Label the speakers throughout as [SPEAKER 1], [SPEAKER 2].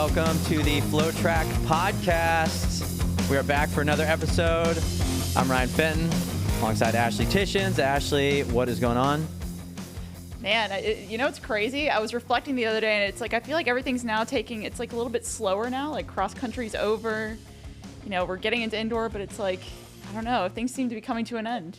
[SPEAKER 1] Welcome to the FloTrack Podcast. We are back for another episode. I'm Ryan Fenton, alongside Ashley Tishins. Ashley, what is going on?
[SPEAKER 2] Man, it's crazy. I was reflecting the other day, and it's like I feel like everything's now it's like a little bit slower now. Like cross country's over. We're getting into indoor, but it's like, I don't know. Things seem to be coming to an end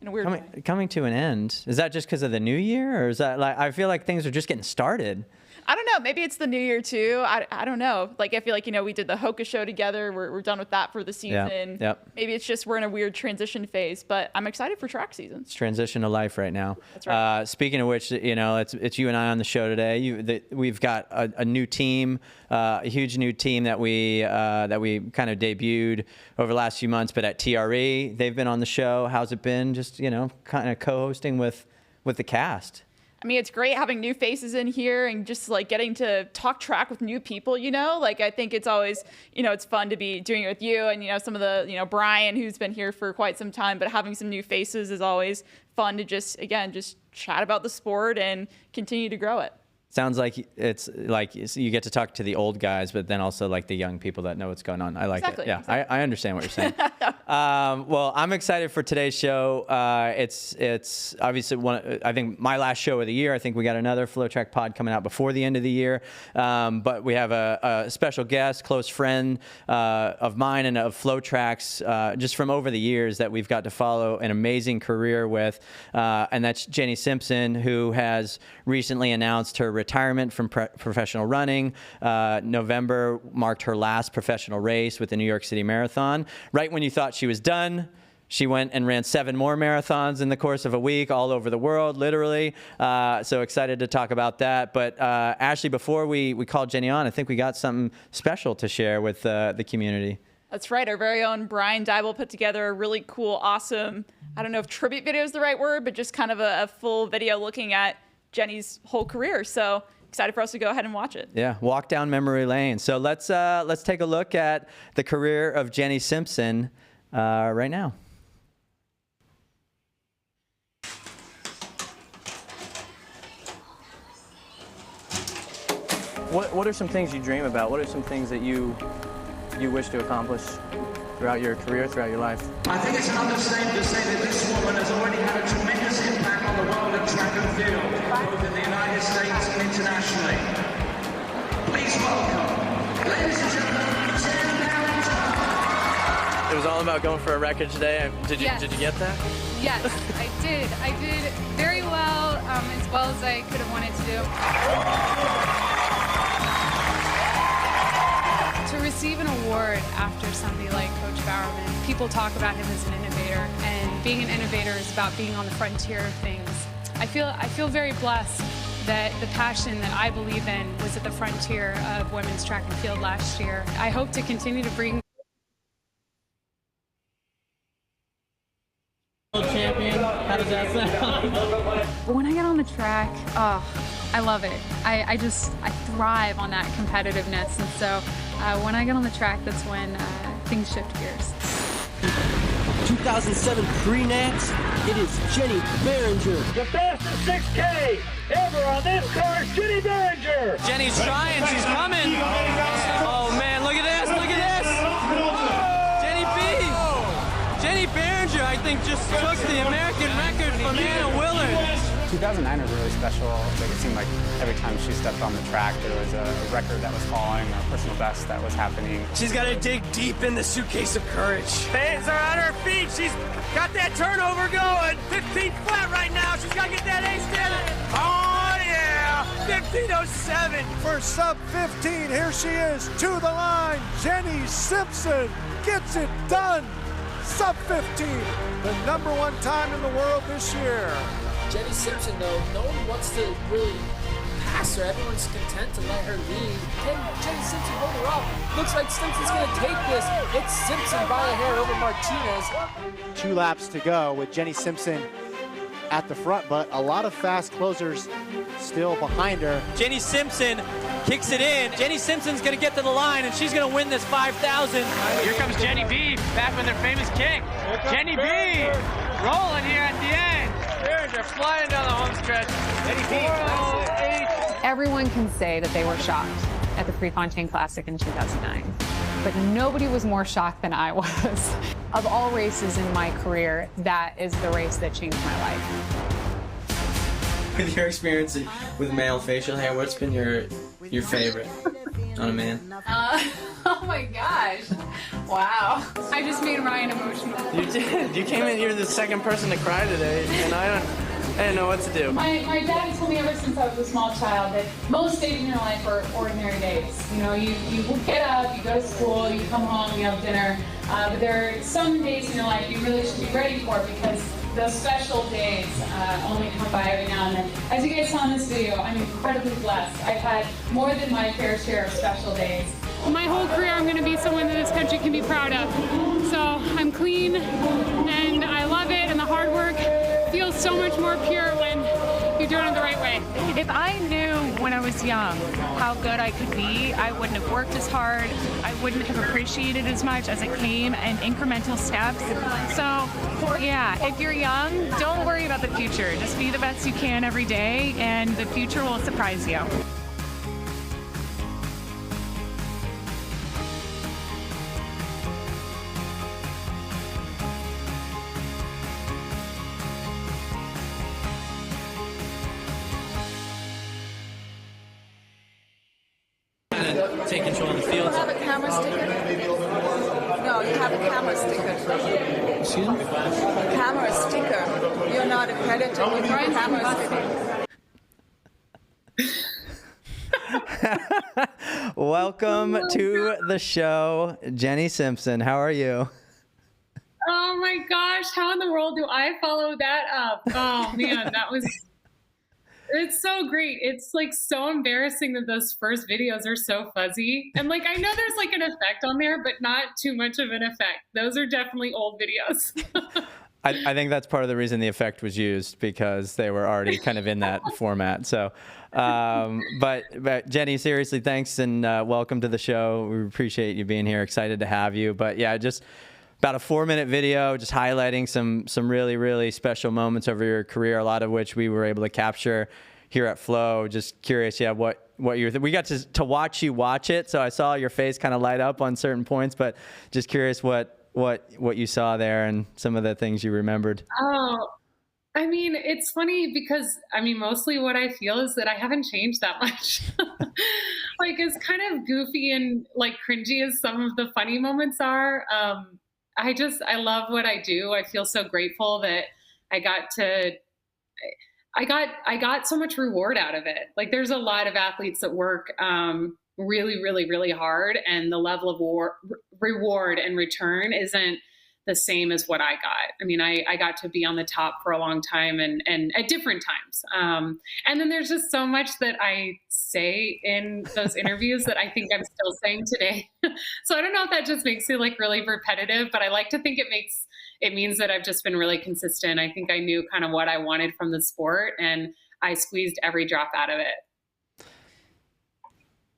[SPEAKER 2] in a weird way.
[SPEAKER 1] Coming to an end? Is that just because of the new year, or is that like I feel like things are just getting started?
[SPEAKER 2] I don't know. Maybe it's the new year too. I don't know. Like I feel like we did the Hoka show together. We're done with that for the season.
[SPEAKER 1] Yep.
[SPEAKER 2] Maybe it's just we're in a weird transition phase. But I'm excited for track season.
[SPEAKER 1] It's transition to life right now.
[SPEAKER 2] That's right.
[SPEAKER 1] Speaking of which, it's you and I on the show today. We've got a new team, a huge new team that we kind of debuted over the last few months. But at TRE, they've been on the show. How's it been? Just kind of co-hosting with the cast.
[SPEAKER 2] I mean, it's great having new faces in here and just like getting to talk track with new people, Like I think it's always, it's fun to be doing it with you and, some of the, Brian, who's been here for quite some time, but having some new faces is always fun to just chat about the sport and continue to grow it.
[SPEAKER 1] Sounds like it's like you get to talk to the old guys, but then also like the young people that know what's going on. I like it. Yeah, exactly. I understand what you're saying. Well, I'm excited for today's show. It's obviously I think my last show of the year. I think we got another FloTrack pod coming out before the end of the year. But we have a special guest, close friend of mine and of FloTrack's, just from over the years that we've got to follow an amazing career with. And that's Jenny Simpson, who has recently announced her retirement from professional running. November marked her last professional race with the New York City Marathon. Right when you thought she was done, she went and ran 7 more marathons in the course of a week all over the world, literally. So excited to talk about that. But Ashley, before we called Jenny on, I think we got something special to share with the community.
[SPEAKER 2] That's right. Our very own Brian Dybel put together a really cool, awesome, I don't know if tribute video is the right word, but just kind of a full video looking at Jenny's whole career. So excited for us to go ahead and watch it.
[SPEAKER 1] Yeah, walk down memory lane. So let's take a look at the career of Jenny Simpson right now. What are some things you dream about? What are some things that you wish to accomplish throughout your career, throughout your life?
[SPEAKER 3] I think it's an understatement to say that this woman has already had a tremendous impact on the world of track and field, both in the United States and internationally. Please welcome, ladies and gentlemen, Jenny Simpson.
[SPEAKER 1] It was all about going for a record today. Did you get that?
[SPEAKER 4] Yes, I did. I did very well as I could have wanted to do. To receive an award after somebody like Coach Bowerman, people talk about him as an innovator, and being an innovator is about being on the frontier of things. I feel very blessed that the passion that I believe in was at the frontier of women's track and field last year. I hope to continue to bring
[SPEAKER 5] champion. How does that sound?
[SPEAKER 4] When I get on the track, I love it. I thrive on that competitiveness, and so when I get on the track, that's when things shift gears.
[SPEAKER 5] 2007 pre-nats, it is Jenny Behringer.
[SPEAKER 6] The fastest 6K ever on this car, Jenny Behringer.
[SPEAKER 1] Jenny's trying, she's coming. Oh man, look at this, look at this. Jenny B. Jenny Behringer, I think, just took the American record from Anna Willard.
[SPEAKER 7] 2009 was really special. Like, it seemed like every time she stepped on the track, there was a record that was falling, or a personal best that was happening.
[SPEAKER 6] She's got to dig deep in the suitcase of courage. Fans are on her feet. She's got that turnover going. 15 flat right now. She's got to get that ace together. Oh, yeah. 15:07.
[SPEAKER 8] For sub 15, here she is to the line. Jenny Simpson gets it done. Sub 15, the #1 time in the world this year.
[SPEAKER 9] Jenny Simpson, though, no one wants to really pass her. Everyone's content to let her lead. Can Jenny Simpson hold her up? Looks like Simpson's going to take this. It's Simpson by a hair over Martinez.
[SPEAKER 10] 2 laps to go with Jenny Simpson at the front, but a lot of fast closers still behind her.
[SPEAKER 1] Jenny Simpson kicks it in. Jenny Simpson's going to get to the line, and she's going to win this 5,000.
[SPEAKER 6] Here comes Jenny B, back with her famous kick. Jenny B, rolling here at the end. They're flying down the home stretch. Jenny B, 408.
[SPEAKER 11] Everyone can say that they were shocked.
[SPEAKER 4] at the Prefontaine Classic in 2009. But nobody was more shocked than I was. Of all races in my career, that is the race that changed my life.
[SPEAKER 11] With your experience with male facial hair, what's been your favorite on a man?
[SPEAKER 4] Oh my gosh. Wow. I just made Ryan emotional.
[SPEAKER 11] You did. You came in here the second person to cry today, and I didn't know what to do.
[SPEAKER 4] My dad told me ever since I was a small child that most days in your life are ordinary days. You know, you get up, you go to school, you come home, you have dinner. But there are some days in your life you really should be ready for, because those special days only come by every now and then. As you guys saw in this video, I'm incredibly blessed. I've had more than my fair share of special days. My whole career, I'm going to be someone that this country can be proud of. So I'm clean, and I love it, and the hard work feels so much more pure when you're doing it the right way.
[SPEAKER 12] If I knew when I was young how good I could be, I wouldn't have worked as hard. I wouldn't have appreciated as much as it came in incremental steps. So, yeah, if you're young, don't worry about the future. Just be the best you can every day, and the future will surprise you.
[SPEAKER 11] Take control of the field.
[SPEAKER 13] Do you have a camera sticker? No, you have a camera sticker.
[SPEAKER 11] Excuse me?
[SPEAKER 13] Camera sticker. You're not accredited. You have a camera sticker.
[SPEAKER 1] Welcome to the show, Jenny Simpson. How are you?
[SPEAKER 4] Oh my gosh, how in the world do I follow that up? Oh man, it's so great. It's like so embarrassing that those first videos are so fuzzy. And like, I know there's like an effect on there, but not too much of an effect. Those are definitely old videos.
[SPEAKER 1] I think that's part of the reason the effect was used, because they were already kind of in that format. So, but Jenny, seriously, thanks, and welcome to the show. We appreciate you being here. Excited to have you. But yeah, just about a 4-minute video, just highlighting some really, really special moments over your career, a lot of which we were able to capture here at Flo. Just curious, yeah, what you we got to watch you watch it, so I saw your face kind of light up on certain points, but just curious what you saw there and some of the things you remembered.
[SPEAKER 4] Oh, I mean, it's funny because, I mean, mostly what I feel is that I haven't changed that much. Like, as kind of goofy and like cringy as some of the funny moments are, I love what I do. I feel so grateful that I got so much reward out of it. Like, there's a lot of athletes that work really, really, really hard, and the level of reward and return isn't the same as what I got. I mean, I got to be on the top for a long time and at different times. And then there's just so much that I say in those interviews that I think I'm still saying today. So I don't know if that just makes it like really repetitive, but I like to think it means that I've just been really consistent. I think I knew kind of what I wanted from the sport, and I squeezed every drop out of it.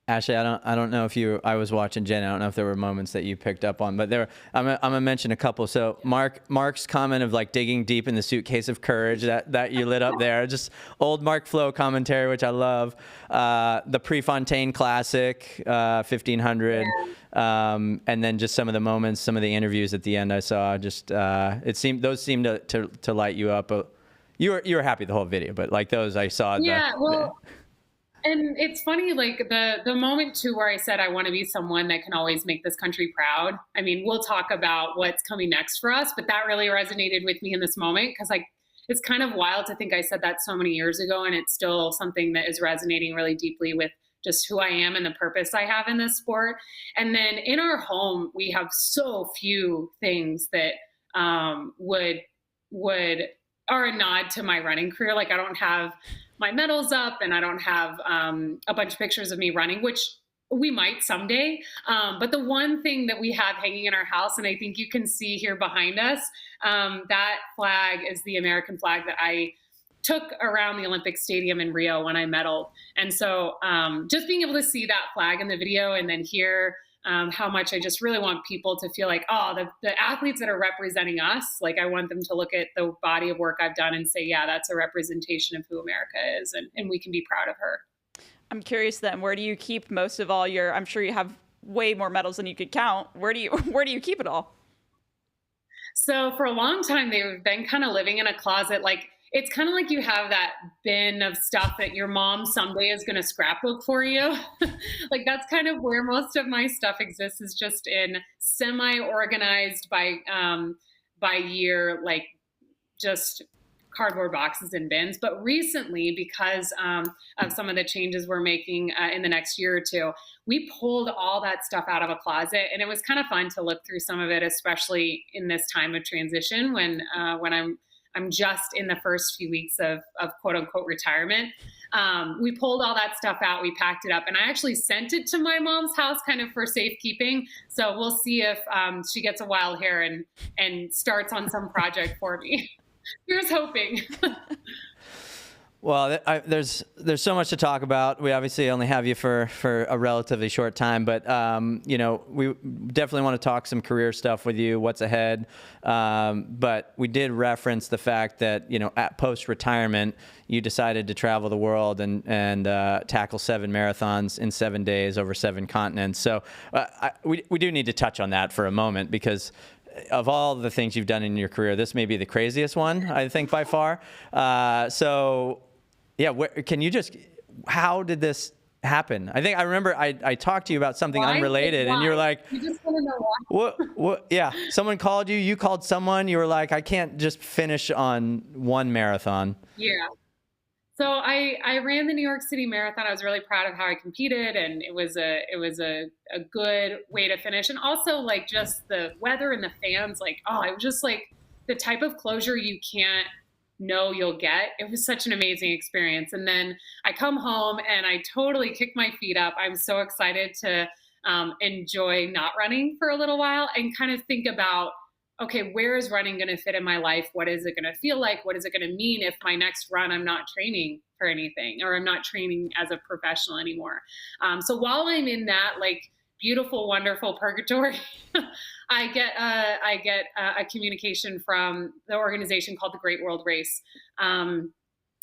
[SPEAKER 1] Ashley, I don't know if I was watching Jen. I don't know if there were moments that you picked up on, but I'm gonna mention a couple. So Mark's comment of like digging deep in the suitcase of courage that you lit up there, just old Mark Flo commentary, which I love. The Prefontaine Classic, 1500, and then just some of the moments, some of the interviews at the end I saw. Just those seemed to light you up. You were happy the whole video, but like those I saw.
[SPEAKER 4] Yeah, and it's funny, like the moment too where I said I want to be someone that can always make this country proud. I mean, we'll talk about what's coming next for us, but that really resonated with me in this moment, because like it's kind of wild to think I said that so many years ago, and it's still something that is resonating really deeply with just who I am and the purpose I have in this sport. And then in our home, we have so few things that are a nod to my running career. Like, I don't have my medals up, and I don't have a bunch of pictures of me running, which we might someday. But the one thing that we have hanging in our house, and I think you can see here behind us, that flag is the American flag that I took around the Olympic Stadium in Rio when I medaled. And so just being able to see that flag in the video, and then hear how much I just really want people to feel like, oh, the athletes that are representing us, like I want them to look at the body of work I've done and say, yeah, that's a representation of who America is, and we can be proud of her.
[SPEAKER 2] I'm curious then, where do you keep most of all your, I'm sure you have way more medals than you could count. Where do you keep it all?
[SPEAKER 14] So for a long time, they've been kind of living in a closet. Like, it's kind of like you have that bin of stuff that your mom someday is going to scrapbook for you. Like, that's kind of where most of my stuff exists, is just in semi-organized by year, like just cardboard boxes and bins. But recently, because of some of the changes we're making in the next year or two, we pulled all that stuff out of a closet, and it was kind of fun to look through some of it, especially in this time of transition when I'm just in the first few weeks of quote unquote retirement. We pulled all that stuff out, we packed it up, and I actually sent it to my mom's house kind of for safekeeping. So we'll see if she gets a wild hair and starts on some project for me. Here's hoping.
[SPEAKER 1] Well, there's so much to talk about. We obviously only have you for a relatively short time, but we definitely want to talk some career stuff with you, what's ahead. But we did reference the fact that, at post-retirement, you decided to travel the world and tackle 7 marathons in 7 days over 7 continents. So we do need to touch on that for a moment, because of all the things you've done in your career, this may be the craziest one, I think, by far. How did this happen? I think I remember I talked to you about something unrelated, and you were like,
[SPEAKER 14] you just want to know why.
[SPEAKER 1] What? Yeah. Someone called you, you called someone, you were like, I can't just finish on one marathon.
[SPEAKER 14] Yeah. So I ran the New York City Marathon. I was really proud of how I competed, and it was a good way to finish. And also, like, just the weather and the fans, like, it was just like the type of closure you can't know you'll get. It was such an amazing experience. And then I come home and I totally kick my feet up. I'm so excited to enjoy not running for a little while and kind of think about, okay, where is running going to fit in my life? What is it going to feel like? What is it going to mean if my next run I'm not training for anything, or I'm not training as a professional anymore? So while I'm in that, like, beautiful, wonderful purgatory, I get a communication from the organization called the Great World Race. And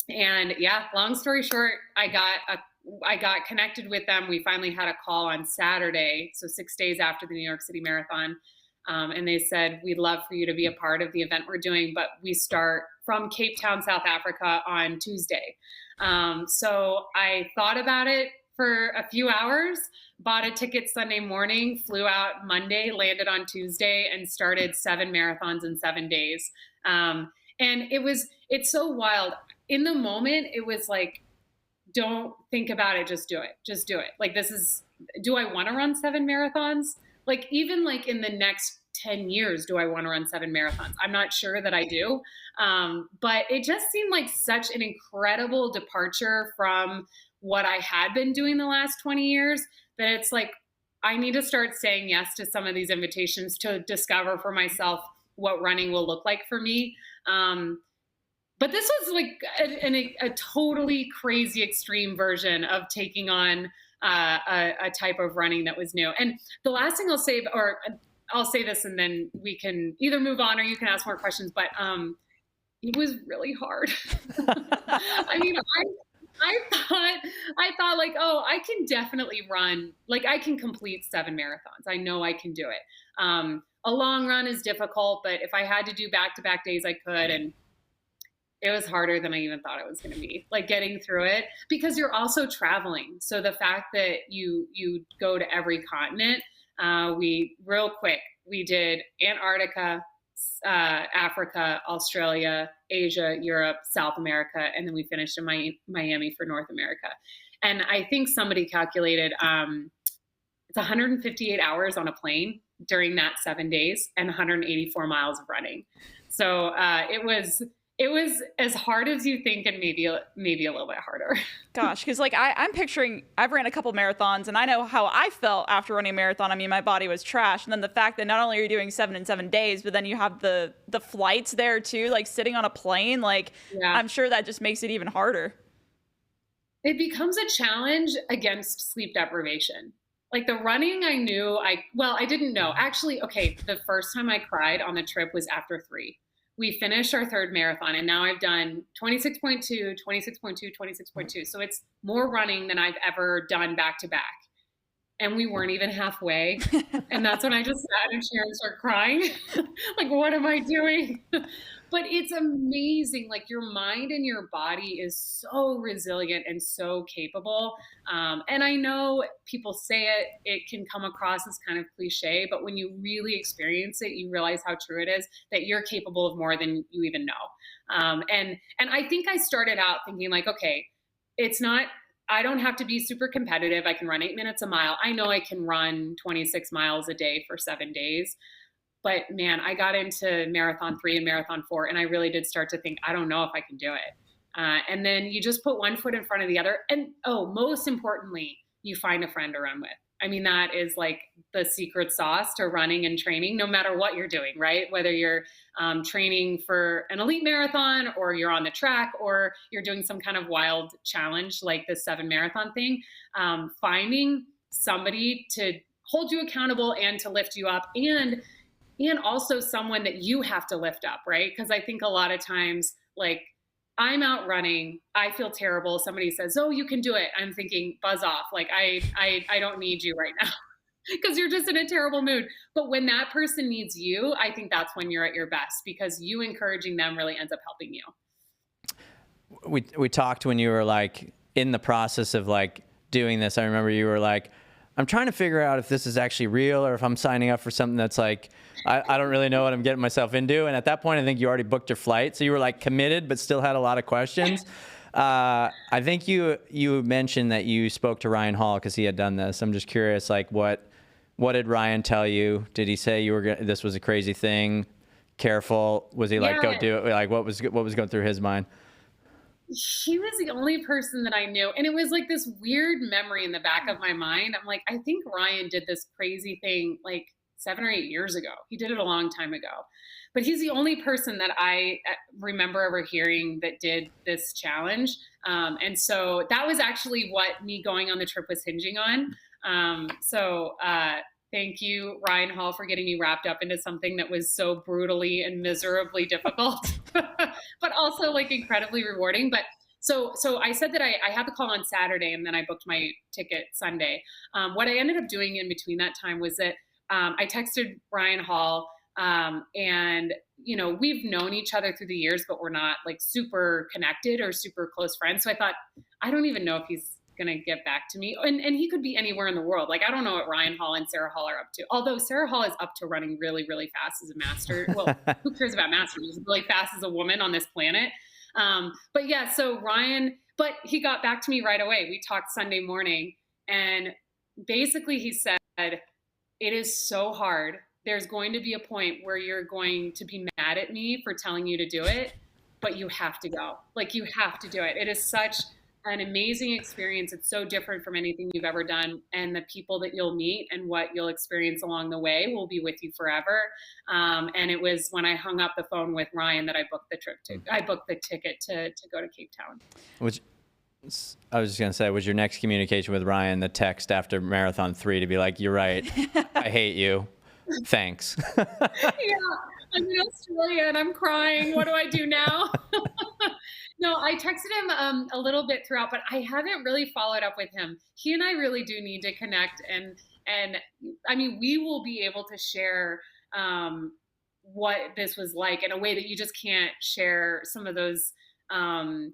[SPEAKER 14] yeah, long story short, I got connected with them. We finally had a call on Saturday, so 6 days after the New York City Marathon. And they said, we'd love for you to be a part of the event we're doing, but we start from Cape Town, South Africa on Tuesday. So I thought about it for a few hours, bought a ticket Sunday morning, flew out Monday, landed on Tuesday, and started 7 marathons in 7 days. And it's so wild. In the moment, it was like, don't think about it, just do it. Just do it. Like, do I want to run 7 marathons? Like, even like in the next 10 years, do I want to run 7 marathons? I'm not sure that I do. But it just seemed like such an incredible departure from what I had been doing the last 20 years, that it's like, I need to start saying yes to some of these invitations to discover for myself what running will look like for me. But this was like a totally crazy extreme version of taking on a type of running that was new. And the last thing I'll say, or I'll say this and then we can either move on or you can ask more questions, but it was really hard. I mean, I thought like, I can definitely run, like I can complete 7 marathons. I know I can do it. A long run is difficult, but if I had to do back-to-back days, I could. And it was harder than I even thought it was going to be, like getting through it, because you're also traveling. So the fact that you go to every continent, we did Antarctica, Africa, Australia, Asia, Europe, South America, and then we finished in Miami for North America. And I think somebody calculated it's 158 hours on a plane during that 7 days and 184 miles of running. So it was as hard as you think, and maybe a little bit harder.
[SPEAKER 2] Gosh, because like I'm picturing, I've ran a couple marathons, and I know how I felt after running a marathon. I mean, my body was trash, and then the fact that not only are you doing 7 in 7 days, but then you have the flights there too, like sitting on a plane. Like, yeah. I'm sure that just makes it even harder.
[SPEAKER 14] It becomes a challenge against sleep deprivation. Like the running, I knew I didn't know. Actually, okay, the first time I cried on the trip was after 3. we finished our third marathon, and now I've done 26.2, 26.2, 26.2. So it's more running than I've ever done back to back. And we weren't even halfway. And that's when I just sat in a chair and started crying. Like, what am I doing? But it's amazing. Like, your mind and your body is so resilient and so capable. And I know people say it can come across as kind of cliche, but when you really experience it, you realize how true it is, that you're capable of more than you even know. And I think I started out thinking like, okay, I don't have to be super competitive. I can run 8 minutes a mile. I know I can run 26 miles a day for 7 days. But man, I got into marathon 3 and marathon 4, and I really did start to think, I don't know if I can do it. And then you just put one foot in front of the other. And most importantly, you find a friend to run with. I mean, that is like the secret sauce to running and training, no matter what you're doing, right? Whether you're training for an elite marathon, or you're on the track, or you're doing some kind of wild challenge like the 7 marathon thing, finding somebody to hold you accountable and to lift you up, and also someone that you have to lift up, right? Because I think a lot of times, like, I'm out running, I feel terrible. Somebody says, "Oh, you can do it." I'm thinking, buzz off. Like, I don't need you right now because you're just in a terrible mood. But when that person needs you, I think that's when you're at your best, because you encouraging them really ends up helping you.
[SPEAKER 1] We talked when you were like in the process of like doing this. I remember you were like, I'm trying to figure out if this is actually real or if I'm signing up for something that's like, I don't really know what I'm getting myself into. And at that point, I think you already booked your flight. So you were like committed, but still had a lot of questions. I think you mentioned that you spoke to Ryan Hall because he had done this. I'm just curious, like what did Ryan tell you? Did he say this was a crazy thing? Careful. Was he like, go do it? Like what was going through his mind?
[SPEAKER 14] He was the only person that I knew. And it was like this weird memory in the back of my mind. I'm like, I think Ryan did this crazy thing like 7 or 8 years ago. He did it a long time ago. But he's the only person that I remember ever hearing that did this challenge. And so that was actually what me going on the trip was hinging on. Thank you, Ryan Hall, for getting me wrapped up into something that was so brutally and miserably difficult, but also like incredibly rewarding. But so I said that I had the call on Saturday, and then I booked my ticket Sunday. What I ended up doing in between that time was that I texted Ryan Hall, and we've known each other through the years, but we're not like super connected or super close friends. So I thought, I don't even know if he's going to get back to me. And he could be anywhere in the world. Like, I don't know what Ryan Hall and Sarah Hall are up to. Although Sarah Hall is up to running really, really fast as a master. Well, who cares about masters? She's really fast as a woman on this planet. But yeah, so Ryan, but he got back to me right away. We talked Sunday morning, and basically he said, it is so hard. There's going to be a point where you're going to be mad at me for telling you to do it, but you have to go. Like, you have to do it. It is such an amazing experience. It's so different from anything you've ever done. And the people that you'll meet and what you'll experience along the way will be with you forever. And it was when I hung up the phone with Ryan that I booked the ticket to go to Cape Town.
[SPEAKER 1] I was just going to say, was your next communication with Ryan the text after Marathon 3 to be like, "You're right. I hate you. Thanks."
[SPEAKER 14] Yeah. I'm in Australia and I'm crying. What do I do now? No, I texted him a little bit throughout, but I haven't really followed up with him. He and I really do need to connect. And I mean, we will be able to share what this was like in a way that you just can't share some of those, some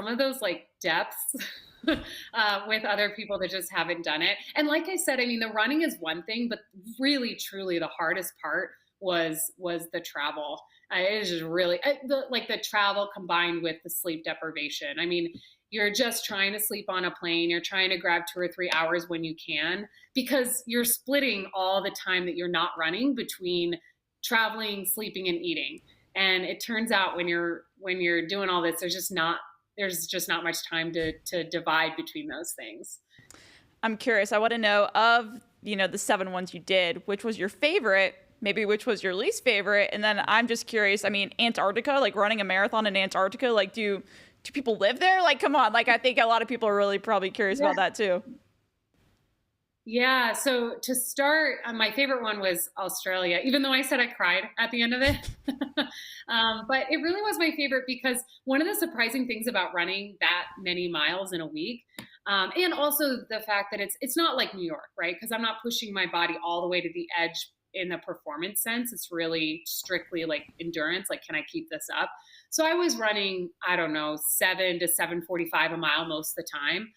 [SPEAKER 14] of those like depths with other people that just haven't done it. And like I said, I mean, the running is one thing, but really, truly the hardest part was the travel. It is just really the travel combined with the sleep deprivation. I mean, you're just trying to sleep on a plane. You're trying to grab 2 or 3 hours when you can, because you're splitting all the time that you're not running between traveling, sleeping, and eating. And it turns out when you're doing all this, there's just not much time to divide between those things.
[SPEAKER 2] I'm curious. I want to know, of the 7 ones you did, which was your favorite? Maybe which was your least favorite? And then I'm just curious, I mean, Antarctica, like running a marathon in Antarctica, like do people live there? Like, come on. Like, I think a lot of people are really probably curious about that too.
[SPEAKER 14] Yeah, so to start, my favorite one was Australia, even though I said I cried at the end of it. But it really was my favorite because one of the surprising things about running that many miles in a week, and also the fact that it's not like New York, right? Because I'm not pushing my body all the way to the edge in the performance sense. It's really strictly like endurance, like can I keep this up? So I was running, I don't know, 7 to 7:45 a mile most of the time.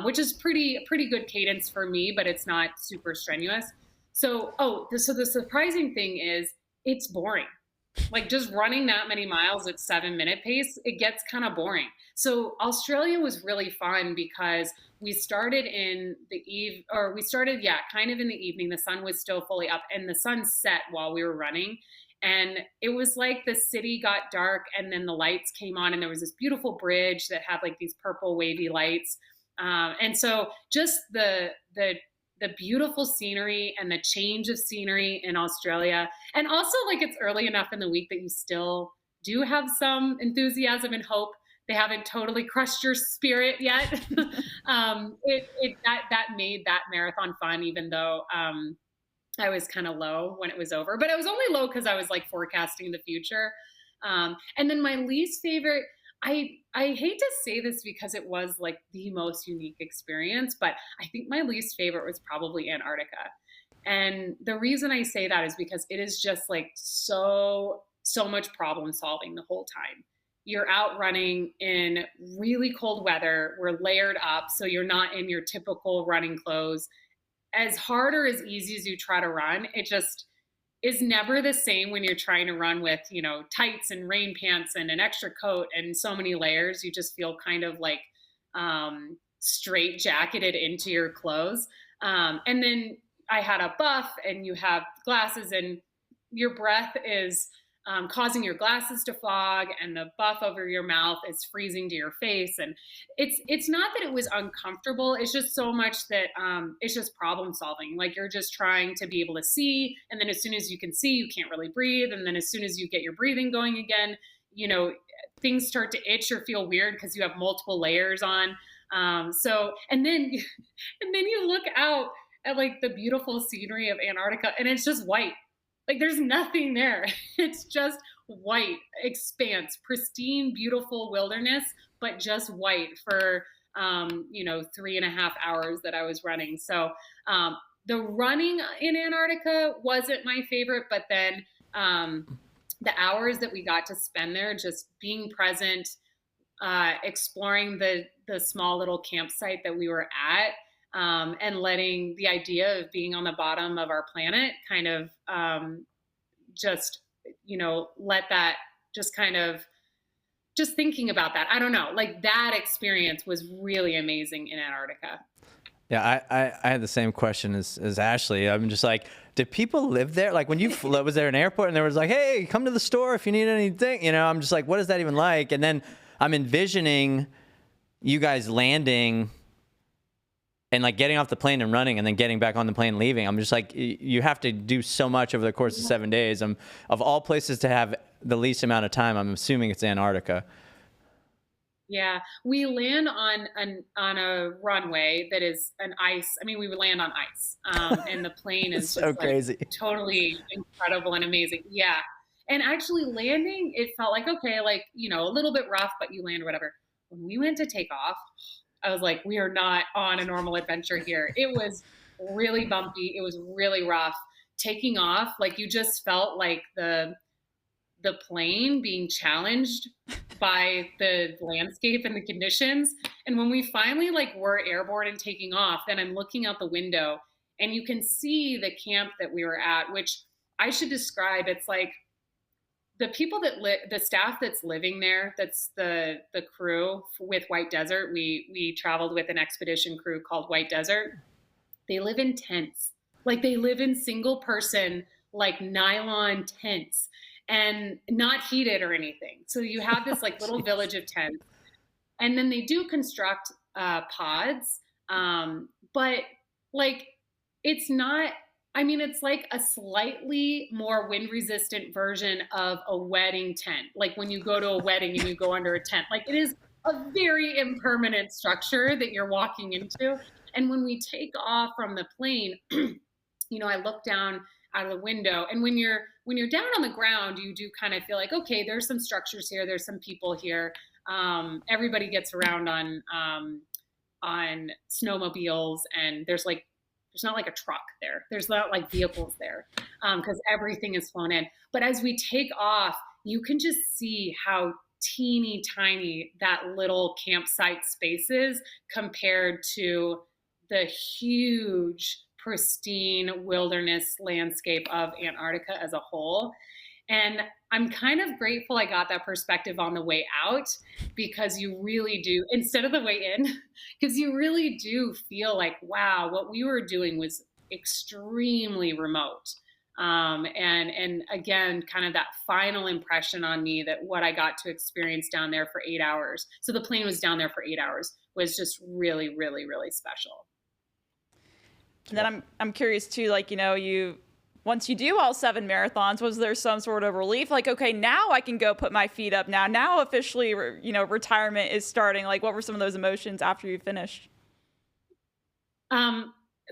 [SPEAKER 14] Which is pretty good cadence for me, but it's not super strenuous. So the surprising thing is it's boring. Like just running that many miles at 7-minute pace, it gets kind of boring. So Australia was really fun because we started in the kind of in the evening. The sun was still fully up and the sun set while we were running. And it was like the city got dark and then the lights came on and there was this beautiful bridge that had like these purple wavy lights. And so just the beautiful scenery and the change of scenery in Australia, and also like it's early enough in the week that you still do have some enthusiasm and hope. They haven't totally crushed your spirit yet. That made that marathon fun, even though I was kind of low when it was over. But I was only low because I was like forecasting the future. And then my least favorite, I hate to say this because it was like the most unique experience, but I think my least favorite was probably Antarctica. And the reason I say that is because it is just like so much problem solving the whole time. You're out running in really cold weather. We're layered up, so you're not in your typical running clothes. As hard or as easy as you try to run, it just is never the same when you're trying to run with, tights and rain pants and an extra coat and so many layers. You just feel kind of like straight jacketed into your clothes. And then I had a buff and you have glasses and your breath is causing your glasses to fog and the buff over your mouth is freezing to your face. And it's not that it was uncomfortable. It's just so much that it's just problem solving. Like you're just trying to be able to see. And then as soon as you can see, you can't really breathe. And then as soon as you get your breathing going again, things start to itch or feel weird because you have multiple layers on. And then you look out at like the beautiful scenery of Antarctica and it's just white. Like there's nothing there. It's just white expanse, pristine, beautiful wilderness, but just white for, 3.5 hours that I was running. So the running in Antarctica wasn't my favorite, but then the hours that we got to spend there, just being present, exploring the small little campsite that we were at, and letting the idea of being on the bottom of our planet kind of let that just kind of just thinking about that. I don't know, like that experience was really amazing in Antarctica.
[SPEAKER 1] Yeah, I had the same question as Ashley. I'm just like, did people live there? Like when you was there an airport and there was like, hey, come to the store if you need anything. I'm just like, what is that even like? And then I'm envisioning you guys landing and like getting off the plane and running and then getting back on the plane and leaving. I'm just like, you have to do so much over the course of 7 days. Of all places to have the least amount of time, I'm assuming it's Antarctica.
[SPEAKER 14] Yeah, we land on a runway that is an ice. I mean, we would land on ice, and the plane is
[SPEAKER 1] so crazy,
[SPEAKER 14] totally incredible and amazing. Yeah, and actually landing, it felt like okay, like a little bit rough, but you land or whatever. When we went to take off, I was like, we are not on a normal adventure here. It was really bumpy. It was really rough. Taking off, like you just felt like the plane being challenged by the landscape and the conditions. And when we finally were airborne and taking off, then I'm looking out the window and you can see the camp that we were at, which I should describe. It's like the people the staff that's living there, that's the crew with White Desert. We traveled with an expedition crew called White Desert. They live in tents. Like they live in single person, nylon tents and not heated or anything. So you have this little village of tents and then they do construct pods. But it's not, it's like a slightly more wind resistant version of a wedding tent. Like when you go to a wedding and you go under a tent, it is a very impermanent structure that you're walking into. And when we take off from the plane, I look down out of the window, and when you're down on the ground, you do kind of feel like, okay, there's some structures here, there's some people here. Everybody gets around on snowmobiles, and there's not like a truck there. There's not like vehicles there, because everything is flown in. But as we take off, you can just see how teeny tiny that little campsite space is compared to the huge, pristine wilderness landscape of Antarctica as a whole. And I'm kind of grateful I got that perspective on the way out, because you really do, instead of the way in, because you really do feel like, wow, what we were doing was extremely remote. And again, kind of that final impression on me that what I got to experience down there for 8 hours. So the plane was down there for 8 hours, was just really, really, really special.
[SPEAKER 2] And then I'm curious too, like, once you do all 7 marathons, was there some sort of relief? Like, okay, now I can go put my feet up. Now officially, retirement is starting. Like, what were some of those emotions after you finished?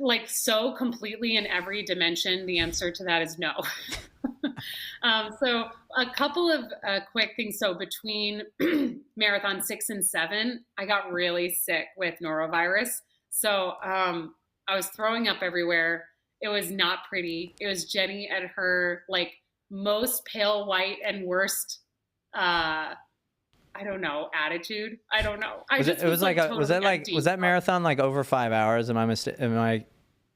[SPEAKER 14] Like, so completely in every dimension, the answer to that is no. So a couple of quick things. So between marathon 6 and 7, I got really sick with norovirus. So I was throwing up everywhere. It was not pretty. It was Jenny at her most pale white and worst, attitude. I don't know.
[SPEAKER 1] Was that marathon over 5 hours? Am I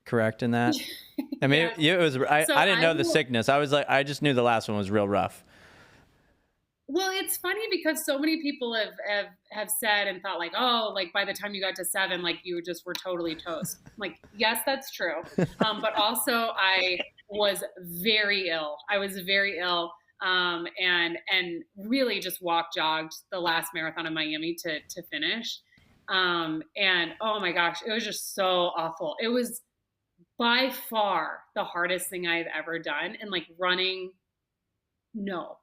[SPEAKER 1] correct in that? I mean,
[SPEAKER 14] Yeah.
[SPEAKER 1] it was. I didn't know the sickness. I just knew the last one was real rough.
[SPEAKER 14] Well, it's funny because so many people have said and thought by the time you got to 7, you were totally toast. Yes, that's true. But also I was very ill. And really just jogged the last marathon in Miami to finish. And oh my gosh, it was just so awful. It was by far the hardest thing I've ever done. And running, no.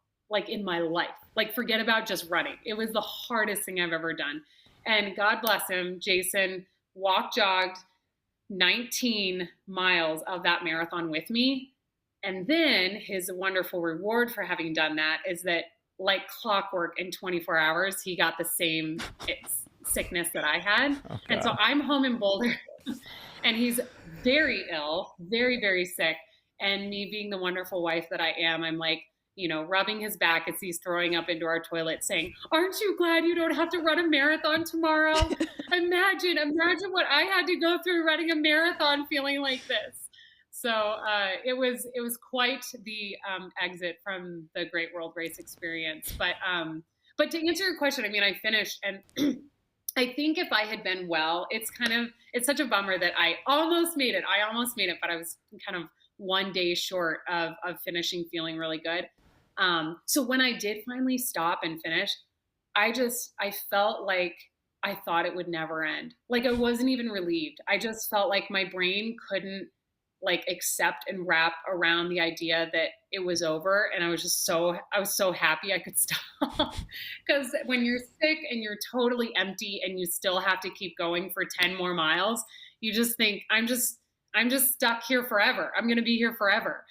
[SPEAKER 14] In my life, forget about just running. It was the hardest thing I've ever done. And God bless him, Jason jogged 19 miles of that marathon with me. And then his wonderful reward for having done that is that like clockwork in 24 hours, he got the same sickness that I had. Oh, and so I'm home in Boulder and he's very ill, very, very sick. And me being the wonderful wife that I am, I'm rubbing his back as he's throwing up into our toilet saying, aren't you glad you don't have to run a marathon tomorrow? Imagine what I had to go through running a marathon feeling like this. So it was quite the exit from the Great World Race experience. But to answer your question, I mean, I finished, and I think if I had been well, it's such a bummer that I almost made it. But I was kind of 1 day short of finishing feeling really good. So when I did finally stop and finish, I felt like I thought it would never end. I wasn't even relieved. I just felt like my brain couldn't accept and wrap around the idea that it was over. And I was so happy I could stop. Because when you're sick and you're totally empty and you still have to keep going for 10 more miles, you just think, I'm just stuck here forever. I'm going to be here forever.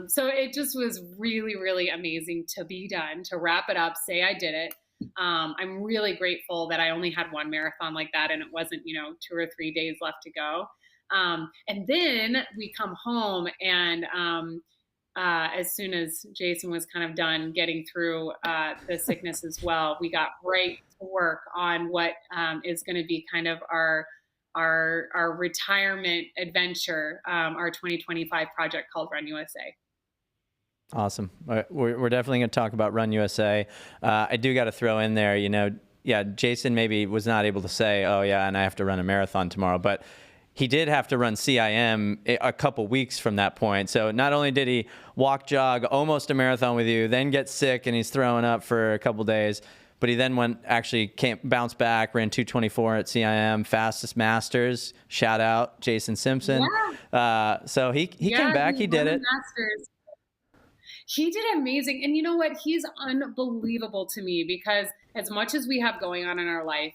[SPEAKER 14] So it just was really, really amazing to be done, to wrap it up, say I did it. I'm really grateful that I only had one marathon like that and it wasn't, 2 or 3 days left to go. And then we come home and as soon as Jason was kind of done getting through the sickness as well, we got right to work on what is going to be kind of our retirement adventure, our 2025 project called Run USA.
[SPEAKER 1] Awesome. We're definitely going to talk about Run USA. I do got to throw in there, Jason maybe was not able to say, oh yeah, and I have to run a marathon tomorrow, but he did have to run CIM a couple weeks from that point. So not only did he jog almost a marathon with you, then get sick and he's throwing up for a couple days, but he then bounced back, ran 2:24 at CIM, fastest masters. Shout out Jason Simpson. Yeah. So he came back, he did it.
[SPEAKER 14] Masters. He did amazing. And you know what? He's unbelievable to me because as much as we have going on in our life,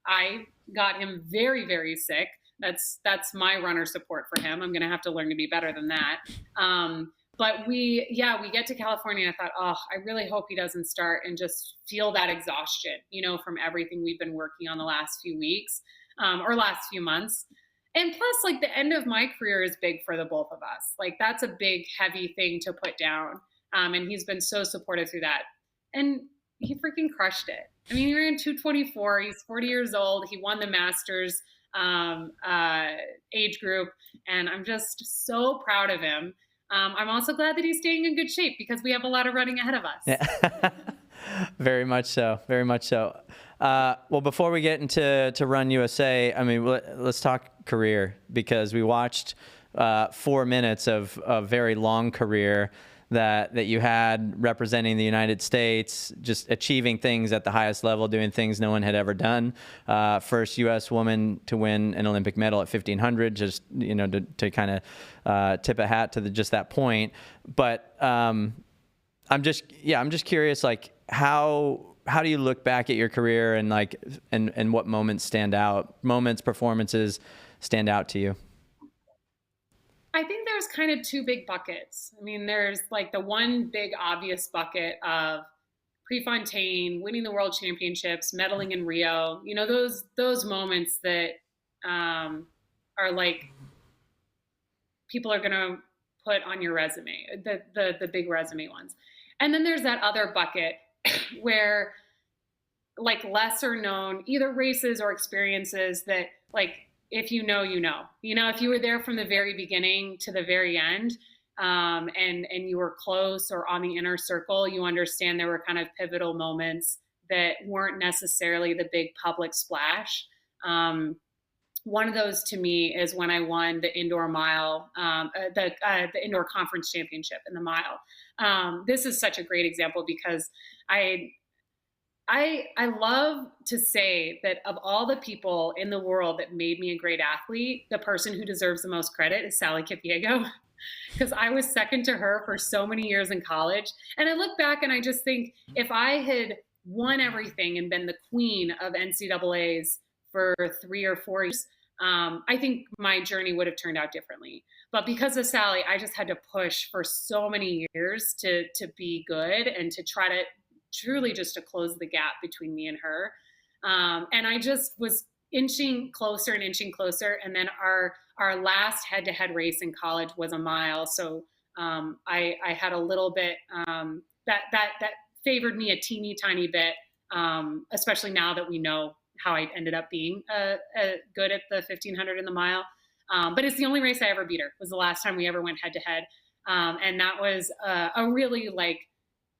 [SPEAKER 14] I got him very, very sick, That's my runner support for him. I'm going to have to learn to be better than that. But we get to California and I thought, oh, I really hope he doesn't start and just feel that exhaustion, from everything we've been working on the last few weeks, or last few months. And plus, like, the end of my career is big for the both of us. Like, that's a big, heavy thing to put down. And he's been so supportive through that. And he freaking crushed it. I mean, he ran 2:24. He's 40 years old. He won the Masters age group. And I'm just so proud of him. I'm also glad that he's staying in good shape because we have a lot of running ahead of us.
[SPEAKER 1] Yeah. Very much so. Very much so. Well, before we get into Run USA, I mean, let's talk career, because we watched 4 minutes of a very long career that you had representing the United States, just achieving things at the highest level, doing things no one had ever done. First U.S. woman to win an Olympic medal at 1500, just, to kind of tip a hat to just that point. But I'm just curious, like, how do you look back at your career and and what performances stand out to you?
[SPEAKER 14] I think there's kind of two big buckets. I mean, there's like the one big obvious bucket of Prefontaine, winning the world championships, medaling in Rio, those moments that are like, people are going to put on your resume, the big resume ones. And then there's that other bucket where, like, lesser known either races or experiences that, like, if you know, if you were there from the very beginning to the very end, and you were close or on the inner circle, you understand there were kind of pivotal moments that weren't necessarily the big public splash. One of those to me is when I won the indoor mile, the indoor conference championship in the mile. This is such a great example because I love to say that of all the people in the world that made me a great athlete, the person who deserves the most credit is Sally Kipyego, because I was second to her for so many years in college. And I look back and I just think, if I had won everything and been the queen of NCAAs for 3 or 4 years, I think my journey would have turned out differently. But because of Sally, I just had to push for so many years to be good and to try to truly just to close the gap between me and her. And I just was inching closer and inching closer. And then our last head-to-head race in college was a mile. So I had a little bit that favored me a teeny tiny bit, especially now that we know how I ended up being good at the 1500 and the mile. But it's the only race I ever beat her. It was the last time we ever went head-to-head. And that was a really, like,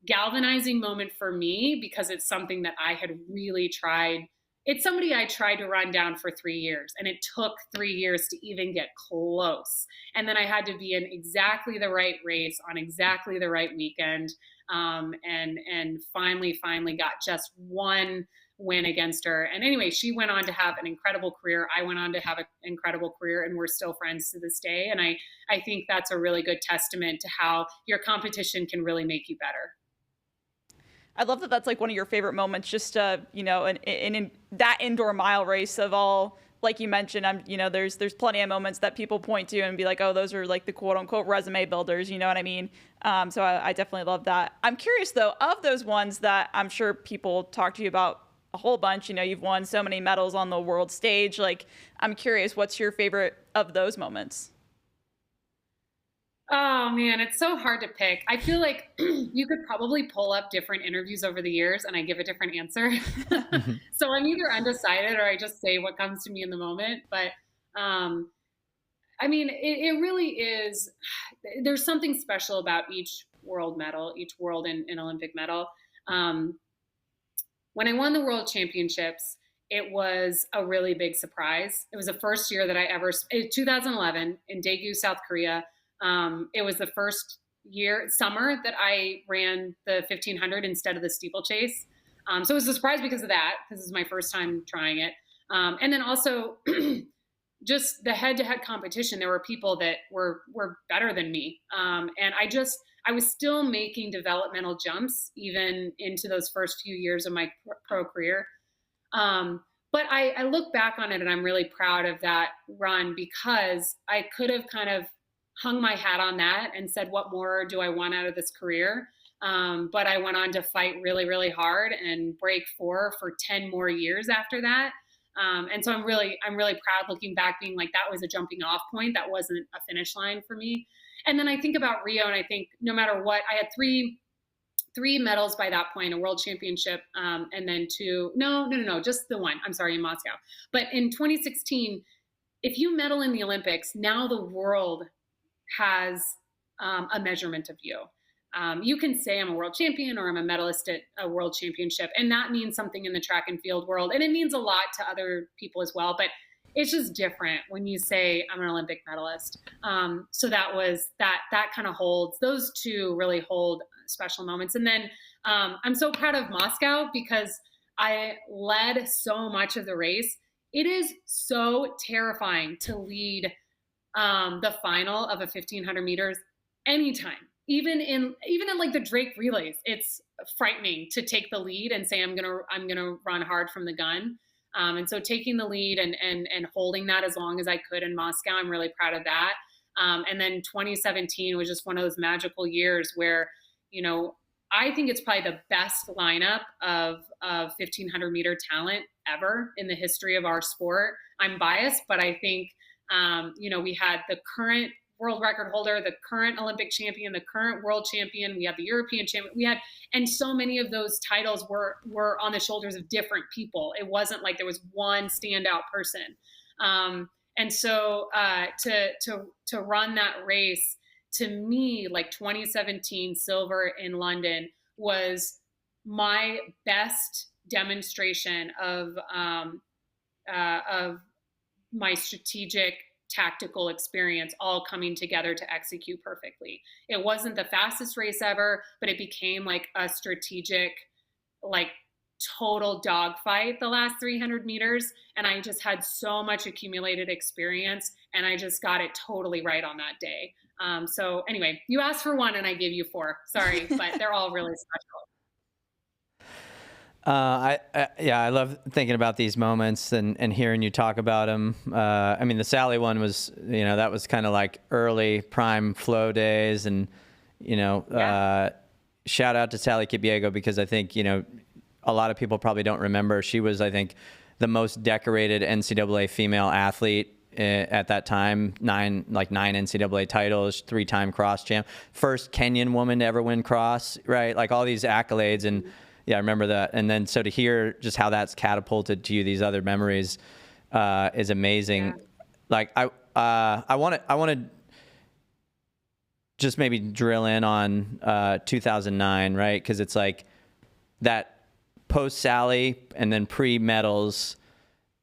[SPEAKER 14] galvanizing moment for me, because it's something that I had really tried. It's somebody I tried to run down for 3 years, and it took 3 years to even get close. And then I had to be in exactly the right race on exactly the right weekend. And finally got just one win against her. And anyway, she went on to have an incredible career. I went on to have an incredible career, and we're still friends to this day. And I think that's a really good testament to how your competition can really make you better.
[SPEAKER 2] I love that that's like one of your favorite moments, just, in that indoor mile race of all, like you mentioned, there's plenty of moments that people point to and be like, oh, those are like the quote unquote resume builders. You know what I mean? So I definitely love that. I'm curious though, of those ones that I'm sure people talk to you about a whole bunch, you've won so many medals on the world stage. Like, I'm curious, what's your favorite of those moments?
[SPEAKER 14] Oh man, it's so hard to pick. I feel like you could probably pull up different interviews over the years and I give a different answer. So I'm either undecided or I just say what comes to me in the moment. But I mean, it really is, there's something special about each world medal, each world and Olympic medal. When I won the world championships, it was a really big surprise. It was the first year that I ever, 2011 in Daegu, South Korea. It was the first summer that I ran the 1500 instead of the steeplechase. So it was a surprise because of that, because this is my first time trying it. And then also just the head-to-head competition, there were people that were better than me. And I was still making developmental jumps even into those first few years of my pro career. But I look back on it and I'm really proud of that run, because I could have kind of hung my hat on that and said, what more do I want out of this career? But I went on to fight really, really hard and break 4 for 10 more years after that. And so I'm really proud looking back, being like, that was a jumping off point. That wasn't a finish line for me. And then I think about Rio, and I think no matter what, I had three medals by that point, a world championship, and then just the one, I'm sorry, in Moscow. But in 2016, if you medal in the Olympics, now the world has a measurement of you. You can say I'm a world champion or I'm a medalist at a world championship, and that means something in the track and field world. And it means a lot to other people as well, but it's just different when you say I'm an Olympic medalist. So that kind of holds, those two really hold special moments. And then I'm so proud of Moscow because I led so much of the race. It is so terrifying to lead the final of a 1500 meters anytime. Even in like the Drake relays, it's frightening to take the lead and say I'm gonna run hard from the gun. And so taking the lead and holding that as long as I could in Moscow, I'm really proud of that. And then 2017 was just one of those magical years where, you know, I think it's probably the best lineup of 1500 meter talent ever in the history of our sport. I'm biased, but I think, we had the current world record holder, the current Olympic champion, the current world champion. We had the European champion. And so many of those titles were on the shoulders of different people. It wasn't like there was one standout person. And so to run that race, to me, like 2017 silver in London was my best demonstration of my strategic tactical experience all coming together to execute perfectly. It wasn't the fastest race ever, but it became like a strategic, like total dogfight the last 300 meters. And I just had so much accumulated experience, and I just got it totally right on that day. So anyway, you asked for one and I gave you 4. Sorry, but they're all really special.
[SPEAKER 1] I love thinking about these moments and hearing you talk about them. I mean, the Sally one was, that was kind of like early prime flow days, and, shout out to Sally Kipyego, because I think, a lot of people probably don't remember. She was, I think, the most decorated NCAA female athlete at that time. 9 NCAA titles, 3-time cross champ, first Kenyan woman to ever win cross, right? Like all these accolades. And yeah, I remember that. And then so to hear just how that's catapulted to you, these other memories, is amazing. Yeah. Like I want to just maybe drill in on 2009, right? Because it's like that post Sally and then pre medals,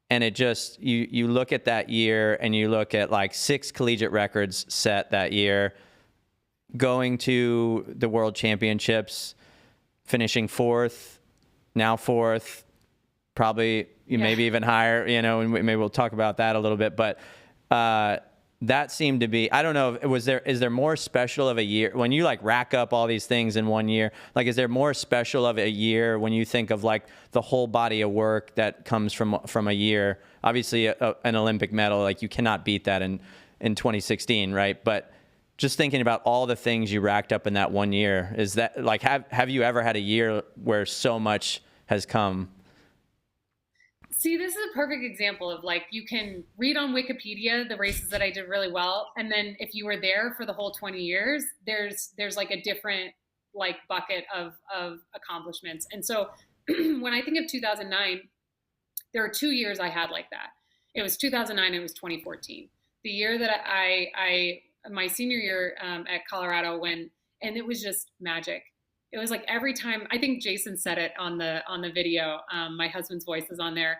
[SPEAKER 1] and it just you look at that year and you look at like 6 collegiate records set that year, going to the World Championships, finishing 4th, now 4th, probably maybe even higher, and maybe we'll talk about that a little bit. But that seemed to be, I don't know, is there more special of a year when you like rack up all these things in one year? Like, is there more special of a year when you think of like the whole body of work that comes from a year? Obviously an Olympic medal, like you cannot beat that in 2016, right? But just thinking about all the things you racked up in that one year, is that like, have you ever had a year where so much has come?
[SPEAKER 14] See, this is a perfect example of like, you can read on Wikipedia the races that I did really well. And then if you were there for the whole 20 years, there's like a different like bucket of accomplishments. And so when I think of 2009, there are 2 years I had like that. It was 2009, it was 2014. The year that I my senior year at Colorado, and it was just magic. It was like every time, I think Jason said it on the video, my husband's voice is on there.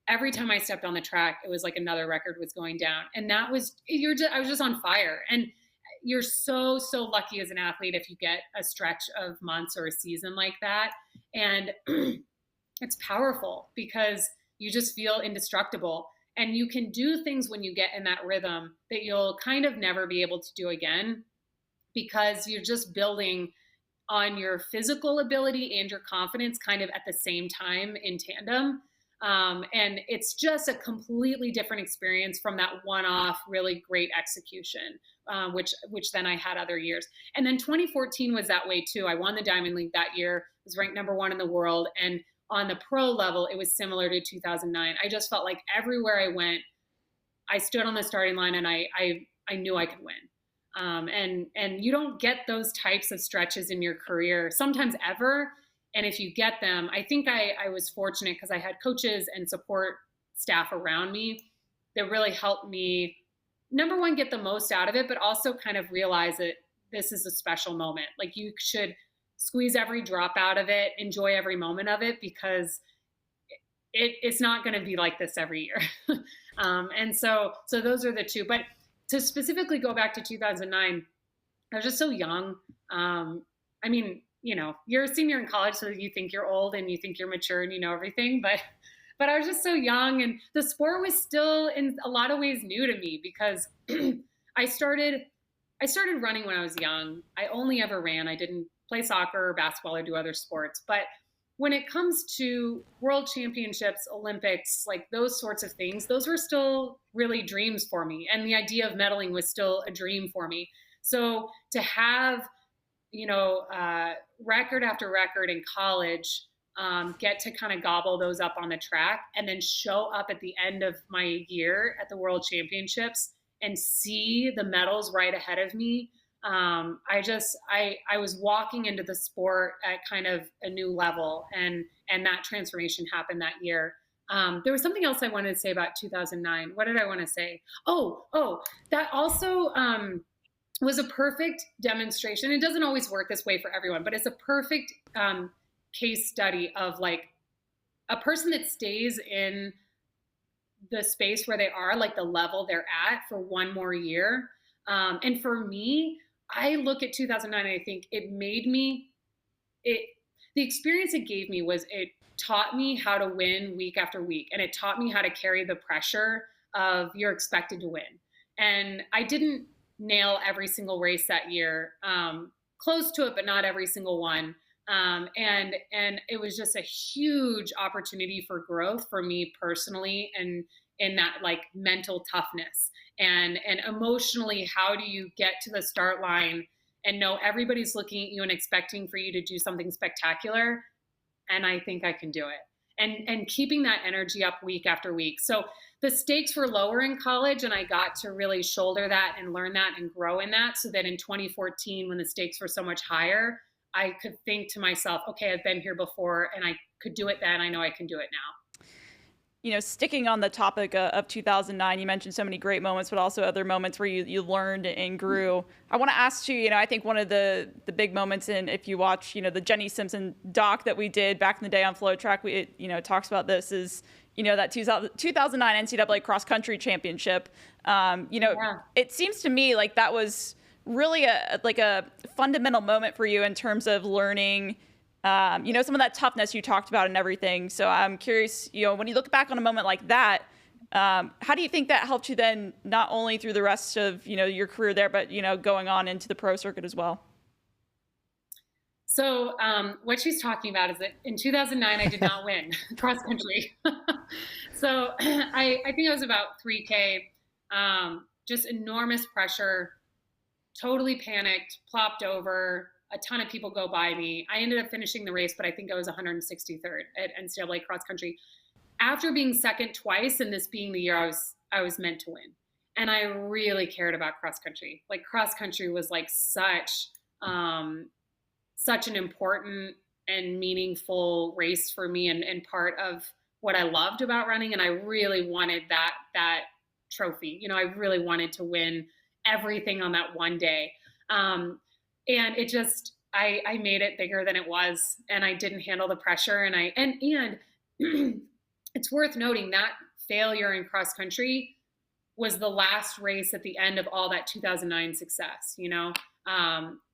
[SPEAKER 14] Every time I stepped on the track, it was like another record was going down. And I was just on fire. And you're so, so lucky as an athlete if you get a stretch of months or a season like that. And it's powerful because you just feel indestructible. And you can do things when you get in that rhythm that you'll kind of never be able to do again, because you're just building on your physical ability and your confidence kind of at the same time in tandem. And it's just a completely different experience from that one-off, really great execution, which then I had other years. And then 2014 was that way too. I won the Diamond League that year, was ranked #1 in the world. And on the pro level, it was similar to 2009. I just felt like everywhere I went, I stood on the starting line and I knew I could win. And you don't get those types of stretches in your career, sometimes ever. And if you get them, I think I was fortunate because I had coaches and support staff around me that really helped me, #1, get the most out of it, but also kind of realize that this is a special moment. Like, you should squeeze every drop out of it, enjoy every moment of it, because it's not going to be like this every year. And so those are the two. But to specifically go back to 2009, I was just so young. I mean, you know, you're a senior in college, so you think you're old and you think you're mature and you know everything. But I was just so young, and the sport was still in a lot of ways new to me because I started running when I was young. I only ever ran. I didn't play soccer or basketball or do other sports. But when it comes to world championships, Olympics, like those sorts of things, those were still really dreams for me. And the idea of medaling was still a dream for me. So to have, you know, record after record in college, get to kind of gobble those up on the track and then show up at the end of my year at the World Championships and see the medals right ahead of me. I was walking into the sport at kind of a new level, and that transformation happened that year. There was something else I wanted to say about 2009. What did I want to say? Oh, that also, was a perfect demonstration. It doesn't always work this way for everyone, but it's a perfect case study of like a person that stays in the space where they are, like the level they're at, for one more year. And for me, I look at 2009 and I think the experience it gave me was it taught me how to win week after week. And it taught me how to carry the pressure of you're expected to win. And I didn't nail every single race that year, close to it, but not every single one. And it was just a huge opportunity for growth for me personally, and in that like mental toughness and emotionally, how do you get to the start line and know everybody's looking at you and expecting for you to do something spectacular. And I think I can do it. And keeping that energy up week after week. So the stakes were lower in college, and I got to really shoulder that and learn that and grow in that, so that in 2014, when the stakes were so much higher, I could think to myself, okay, I've been here before and I could do it then. I know I can do it now.
[SPEAKER 2] You know, sticking on the topic of 2009, you mentioned so many great moments, but also other moments where you learned and grew. I want to ask you, I think one of the big moments in, if you watch, the Jenny Simpson doc that we did back in the day on FloTrack, it talks about this, is, that 2009 NCAA cross country championship. It seems to me like that was really a fundamental moment for you in terms of learning, some of that toughness you talked about and everything. So I'm curious, when you look back on a moment like that, how do you think that helped you then, not only through the rest of, your career there, but, going on into the pro circuit as well?
[SPEAKER 14] So what she's talking about is that in 2009, I did not win cross country. So I think it was about 3K, just enormous pressure, totally panicked, plopped over. A ton of people go by me. I ended up finishing the race, but I think I was 163rd at NCAA cross country. After being second twice, and this being the year I was meant to win. And I really cared about cross country. Like, cross country was like such an important and meaningful race for me, and part of what I loved about running. And I really wanted that trophy. I really wanted to win everything on that one day. And it just, I made it bigger than it was, and I didn't handle the pressure. And it's worth noting that failure in cross country was the last race at the end of all that 2009 success,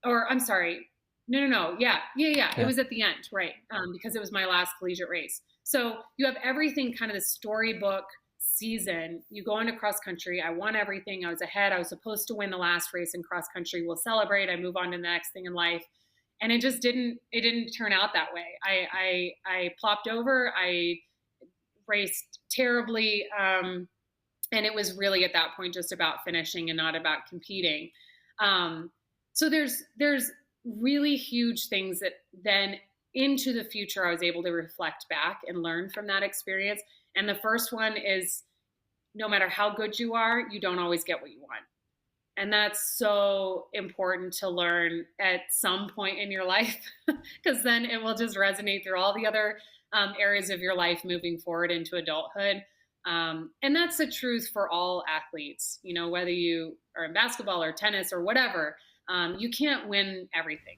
[SPEAKER 14] or I'm sorry. No. Yeah. It was at the end, right? Because it was my last collegiate race. So you have everything kind of the storybook season. You go into cross country. I won everything. I was ahead. I was supposed to win the last race in cross country. We'll celebrate. I move on to the next thing in life. And it just didn't turn out that way. I plopped over. I raced terribly. And it was really at that point just about finishing and not about competing. So there's really huge things that then into the future, I was able to reflect back and learn from that experience. And the first one is, no matter how good you are, you don't always get what you want. And that's so important to learn at some point in your life, because then it will just resonate through all the other areas of your life moving forward into adulthood. And that's the truth for all athletes, you know, whether you are in basketball or tennis or whatever, you can't win everything.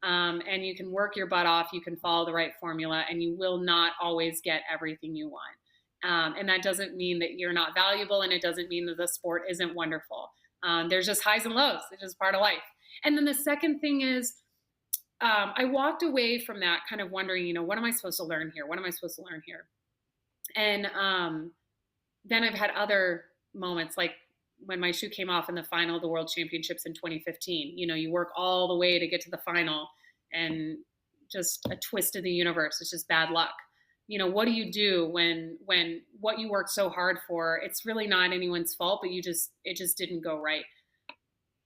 [SPEAKER 14] And you can work your butt off, you can follow the right formula, and you will not always get everything you want. And that doesn't mean that you're not valuable, and it doesn't mean that the sport isn't wonderful. There's just highs and lows. It's just part of life. And then the second thing is, I walked away from that kind of wondering, you know, what am I supposed to learn here? What am I supposed to learn here? And then I've had other moments, like when my shoe came off in the final of the World Championships in 2015. You know, you work all the way to get to the final, and just a twist of the universe. It's just bad luck. You know, what do you do when what you worked so hard for, it's really not anyone's fault, but it just didn't go right.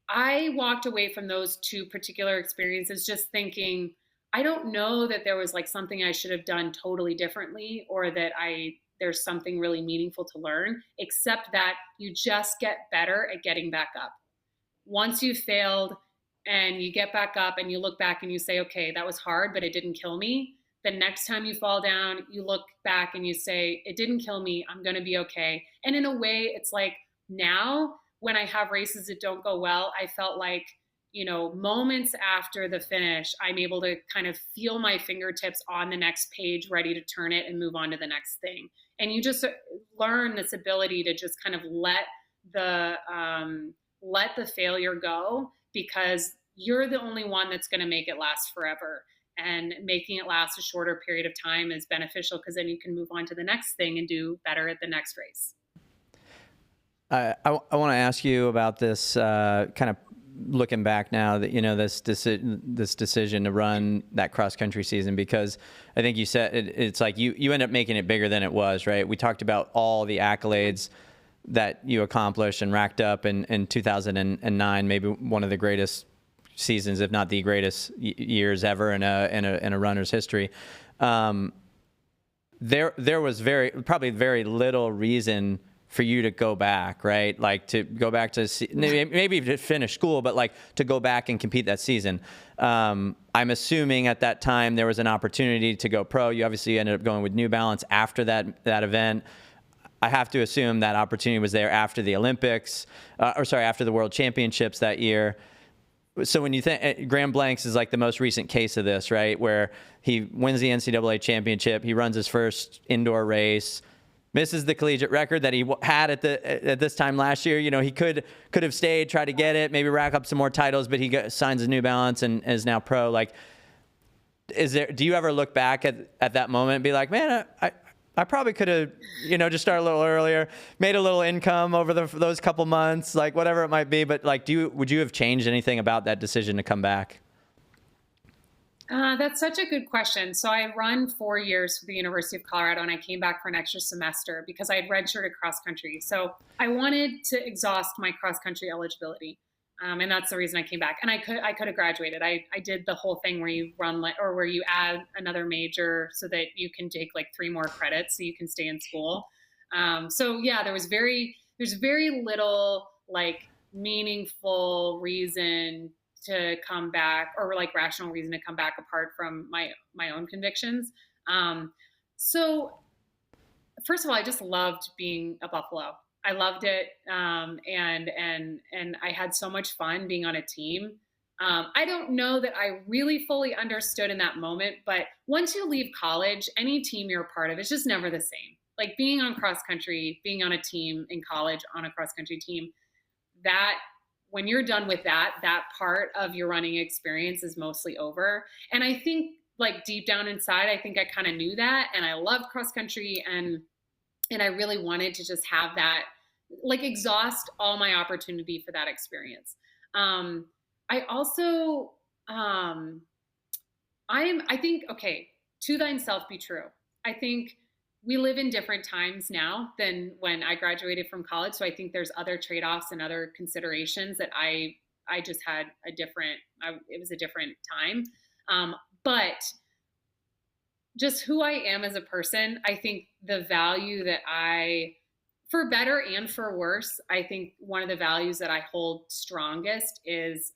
[SPEAKER 14] I walked away from those two particular experiences just thinking, I don't know that there was like something I should have done totally differently, or that there's something really meaningful to learn, except that you just get better at getting back up. Once you failed and you get back up and you look back and you say, okay, that was hard, but it didn't kill me. The next time you fall down, you look back and you say, it didn't kill me. I'm going to be okay. And in a way, it's like now when I have races that don't go well, I felt like, you know, moments after the finish, I'm able to kind of feel my fingertips on the next page, ready to turn it and move on to the next thing. And you just learn this ability to just kind of let the failure go, because you're the only one that's going to make it last forever. And making it last a shorter period of time is beneficial, because then you can move on to the next thing and do better at the next race.
[SPEAKER 1] I want to ask you about this kind of looking back now, that, you know, this decision to run that cross country season, because I think you said it's like you end up making it bigger than it was, right? We talked about all the accolades that you accomplished and racked up in 2009, maybe one of the greatest seasons, if not the greatest years ever in a runner's history. There was probably very little reason for you to go back, right? Like to go back to maybe to finish school, but like to go back and compete that season. I'm assuming at that time there was an opportunity to go pro. You obviously ended up going with New Balance after that event. I have to assume that opportunity was there after the Olympics, after the World Championships that year. So when you think, Graham Blanks is like the most recent case of this, right? Where he wins the NCAA championship, he runs his first indoor race, misses the collegiate record that he had at this time last year. You know, he could have stayed, tried to get it, maybe rack up some more titles, but he signs a New Balance and is now pro. Like, do you ever look back at that moment and be like, man, I probably could have, you know, just started a little earlier, made a little income over those couple months, like whatever it might be. But like, would you have changed anything about that decision to come back?
[SPEAKER 14] That's such a good question. So I run 4 years for the University of Colorado, and I came back for an extra semester because I had redshirted cross country. So I wanted to exhaust my cross country eligibility. And that's the reason I came back. And I could have graduated. I did the whole thing where you run where you add another major so that you can take like 3 more credits so you can stay in school. So yeah, there's very little like meaningful reason to come back, or like rational reason to come back, apart from my own convictions. So first of all, I just loved being a Buffalo. I loved it. And I had so much fun being on a team. I don't know that I really fully understood in that moment, but once you leave college, any team you're a part of, it's just never the same. Like being on cross country, being on a team in college, on a cross country team, that when you're done with that part of your running experience is mostly over. And I think like deep down inside, I think I kind of knew that, and I loved cross country, and I really wanted to just have that, like exhaust all my opportunity for that experience. I also, I think, okay, to thine self be true. I think we live in different times now than when I graduated from college. So I think there's other trade-offs and other considerations that I just had it was a different time. But just who I am as a person, I think the value that for better and for worse, I think one of the values that I hold strongest is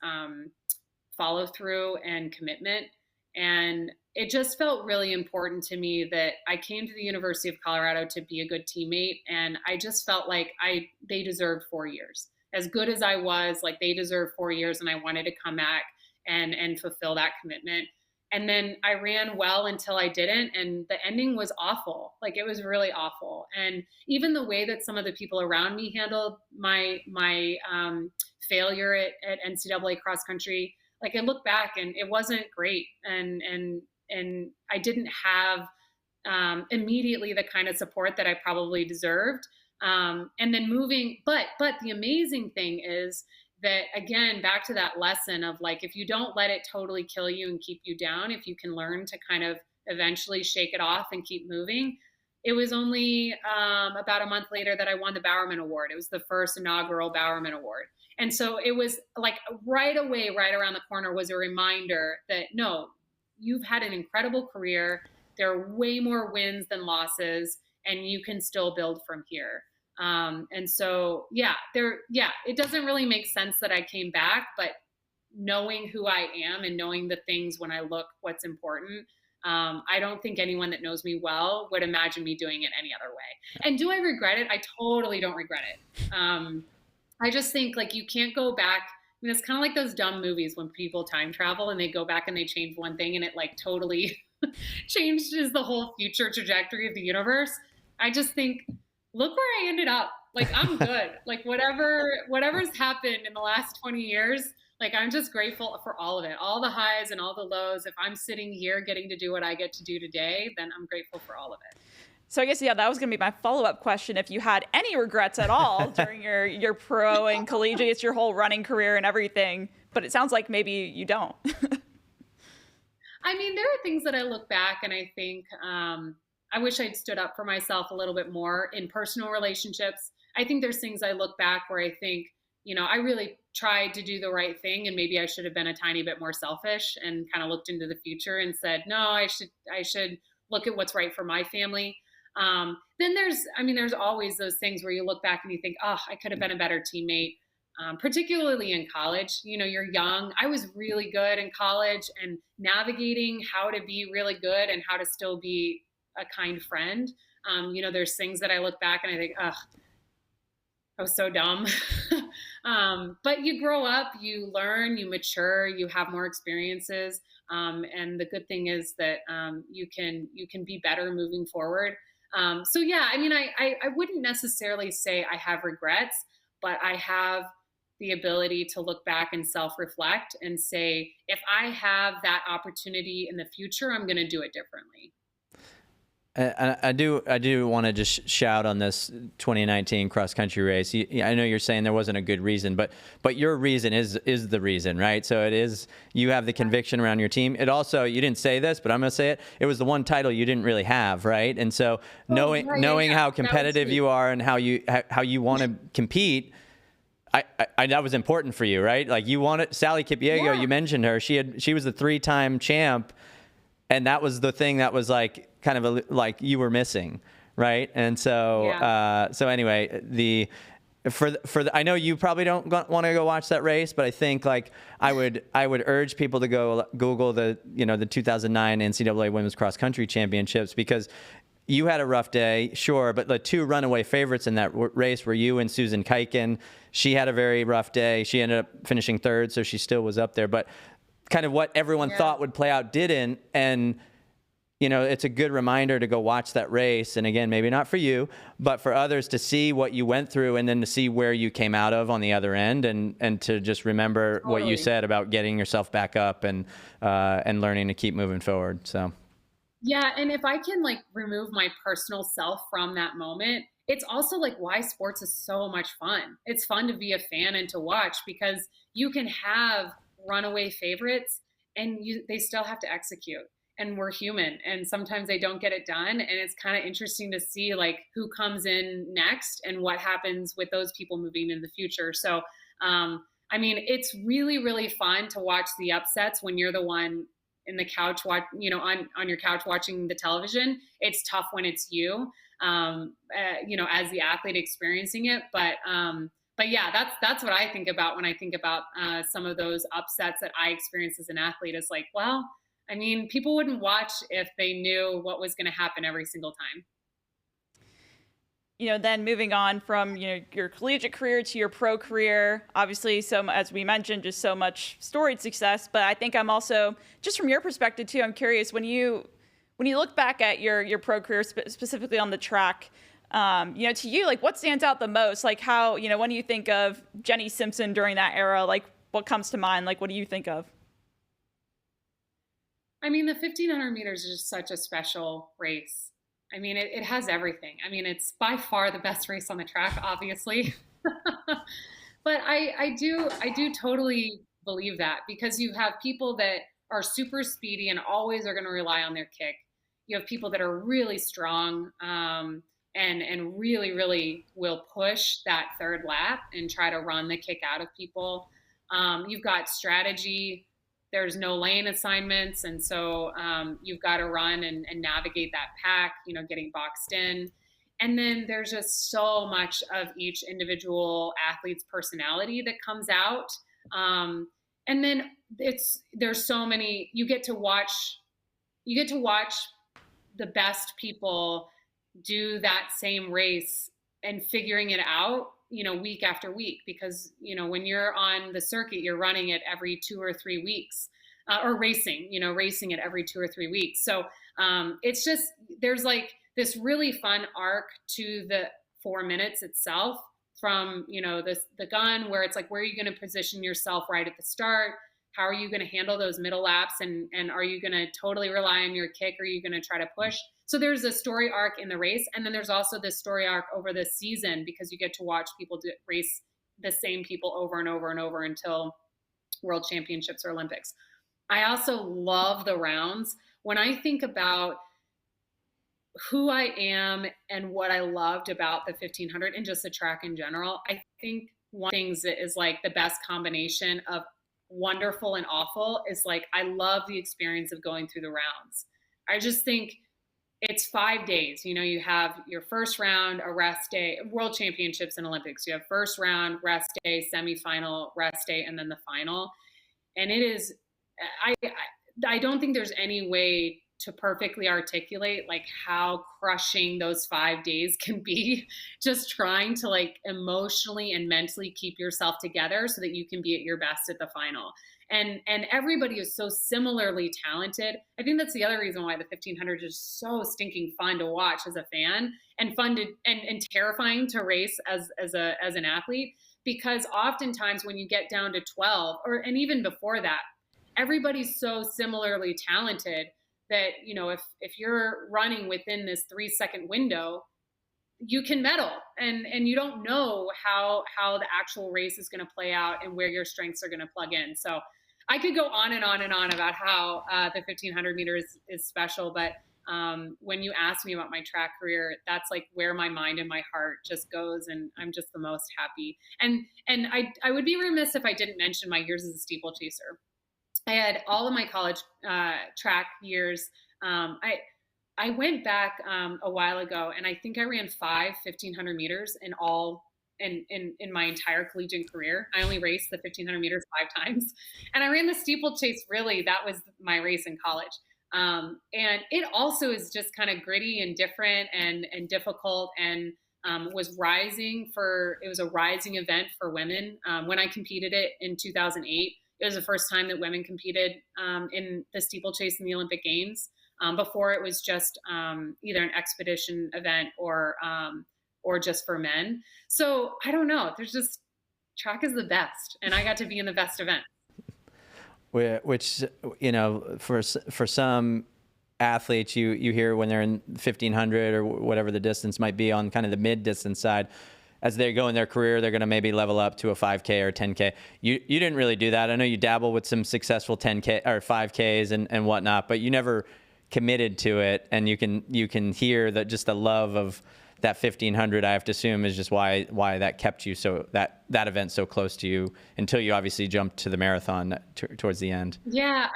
[SPEAKER 14] follow through and commitment. And it just felt really important to me that I came to the University of Colorado to be a good teammate. And I just felt like they deserved 4 years. As good as I was, like, they deserved 4 years, and I wanted to come back and fulfill that commitment. And then I ran well until I didn't. And the ending was awful. Like, it was really awful. And even the way that some of the people around me handled my failure at NCAA cross country, like, I look back and it wasn't great. And I didn't have immediately the kind of support that I probably deserved. And then but the amazing thing is that, again, back to that lesson of, like, if you don't let it totally kill you and keep you down, if you can learn to kind of eventually shake it off and keep moving. It was only about a month later that I won the Bowerman Award. It was the first inaugural Bowerman Award. And so it was like right away, right around the corner was a reminder that, no, you've had an incredible career. There are way more wins than losses, and you can still build from here. And so, it doesn't really make sense that I came back, but knowing who I am and knowing the things when I look what's important, I don't think anyone that knows me well would imagine me doing it any other way. And do I regret it? I totally don't regret it. I just think, like, you can't go back. I mean, it's kind of like those dumb movies when people time travel and they go back and they change one thing and it, like, totally changes the whole future trajectory of the universe. I just think, look where I ended up. Like, I'm good. Like, whatever's happened in the last 20 years, like, I'm just grateful for all of it, all the highs and all the lows. If I'm sitting here getting to do what I get to do today, then I'm grateful for all of it.
[SPEAKER 2] So I guess, that was going to be my follow-up question. If you had any regrets at all during your pro and collegiate, your whole running career and everything, but it sounds like maybe you don't.
[SPEAKER 14] I mean, there are things that I look back and I think, I wish I'd stood up for myself a little bit more in personal relationships. I think there's things I look back where I think, I really tried to do the right thing, and maybe I should have been a tiny bit more selfish and kind of looked into the future and said, no, I should look at what's right for my family. Then there's always those things where you look back and you think, oh, I could have been a better teammate. Particularly in college, you're young. I was really good in college, and navigating how to be really good and how to still be a kind friend. There's things that I look back and I think, ugh, I was so dumb. But you grow up, you learn, you mature, you have more experiences. And the good thing is that you can be better moving forward. I wouldn't necessarily say I have regrets, but I have the ability to look back and self-reflect and say, if I have that opportunity in the future, I'm going to do it differently.
[SPEAKER 1] I do want to just shout on this 2019 cross country race. I know you're saying there wasn't a good reason, but your reason is the reason, right? So it is, you have the conviction around your team. It also, you didn't say this, but I'm going to say it. It was the one title you didn't really have, right? And so knowing how competitive you are and how you want to compete, that was important for you, right? Like, you wanted Sally Kipyego, you mentioned her. She was the 3-time champ, and that was the thing that was like kind of like you were missing, right? And so anyway, I know you probably don't want to go watch that race, but I think, like, I would urge people to go Google the 2009 NCAA Women's Cross Country Championships, because you had a rough day, sure, but the two runaway favorites in that race were you and Susan Kuiken. She had a very rough day. She ended up finishing third, so she still was up there. But kind of what everyone thought would play out didn't. And, it's a good reminder to go watch that race. And again, maybe not for you, but for others to see what you went through and then to see where you came out of on the other end, and to just remember what you said about getting yourself back up and learning to keep moving forward. So.
[SPEAKER 14] Yeah. And if I can, like, remove my personal self from that moment, it's also like why sports is so much fun. It's fun to be a fan and to watch, because you can have runaway favorites and they still have to execute. and we're human, and sometimes they don't get it done. And it's kind of interesting to see like who comes in next and what happens with those people moving into the future. So, I mean, it's really, really fun to watch the upsets when you're the one in the couch, on your couch watching the television. It's tough when it's you, as the athlete experiencing it. But yeah, that's what I think about when I think about some of those upsets that I experienced as an athlete. Is like, well, I mean, people wouldn't watch if they knew what was going to happen every single time.
[SPEAKER 2] Then moving on from, your collegiate career to your pro career, obviously, as we mentioned, just so much storied success. But I think I'm also, just from your perspective too, I'm curious, when you look back at your pro career, specifically on the track, to you, like, what stands out the most? Like, how, when you think of Jenny Simpson during that era, like, what comes to mind? Like, what do you think of?
[SPEAKER 14] I mean, the 1500 meters is just such a special race. I mean, it has everything. I mean, it's by far the best race on the track, obviously. But I do totally believe that, because you have people that are super speedy and always are going to rely on their kick. You have people that are really strong and really, really will push that third lap and try to run the kick out of people. You've got strategy. There's no lane assignments. And so you've got to run and navigate that pack, getting boxed in. And then there's just so much of each individual athlete's personality that comes out. And then there's so many, you get to watch the best people do that same race and figuring it out, week after week, because, when you're on the circuit, you're running it every 2 or 3 weeks, or racing it every 2 or 3 weeks. So it's just, there's like this really fun arc to the 4 minutes itself, from, the gun, where it's like, where are you going to position yourself right at the start? How are you going to handle those middle laps? And are you going to totally rely on your kick? Or are you going to try to push? So there's a story arc in the race. And then there's also this story arc over the season, because you get to watch people race the same people over and over and over until World Championships or Olympics. I also love the rounds. When I think about who I am and what I loved about the 1500 and just the track in general, I think one of the things that is like the best combination of wonderful and awful is like, I love the experience of going through the rounds. I just think it's 5 days. You have your first round, a rest day, World Championships and Olympics. You have first round, rest day, semifinal, rest day, and then the final. And it is, I don't think there's any way to perfectly articulate like how crushing those 5 days can be, just trying to like emotionally and mentally keep yourself together so that you can be at your best at the final. And everybody is so similarly talented. I think that's the other reason why the 1500 is so stinking fun to watch as a fan, and fun to and terrifying to race as an athlete, because oftentimes when you get down to 12 and even before that, everybody's so similarly talented that, if you're running within this 3-second window, you can medal, and you don't know how the actual race is going to play out and where your strengths are going to plug in. So I could go on and on and on about how the 1500 meters is special. But when you ask me about my track career, that's like where my mind and my heart just goes. And I'm just the most happy. And I would be remiss if I didn't mention my years as a steeplechaser. I had all of my college track years. I went back a while ago, and I think I ran 5 1500 meters in my entire collegiate career. I only raced the 1500 meters 5 times, and I ran the steeplechase. Really, that was my race in college. And it also is just kind of gritty and different and difficult, and was rising. It was a rising event for women. When I competed it in 2008, it was the first time that women competed in the steeplechase in the Olympic Games. Before, it was just either an expedition event or just for men. So I don't know. Track is the best, and I got to be in the best event.
[SPEAKER 1] Which, for some athletes, you hear when they're in 1500 or whatever the distance might be on kind of the mid distance side, as they go in their career, they're going to maybe level up to a 5K or 10K. You didn't really do that. I know you dabble with some successful 10K or 5Ks and whatnot, but you never committed to it, and you can hear that just the love of that 1500, I have to assume, is just why that kept you that event so close to you until you obviously jumped to the marathon towards the end.
[SPEAKER 14] Yeah,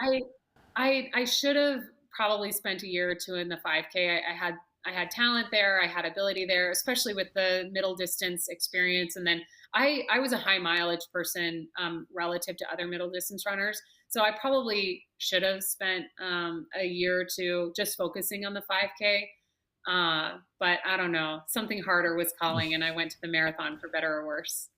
[SPEAKER 14] I should have probably spent a year or two in the 5K. I had talent there, I had ability there, especially with the middle distance experience. And then I was a high mileage person relative to other middle distance runners. So I probably should have spent a year or two just focusing on the 5K. But I don't know, something harder was calling, and I went to the marathon for better or worse.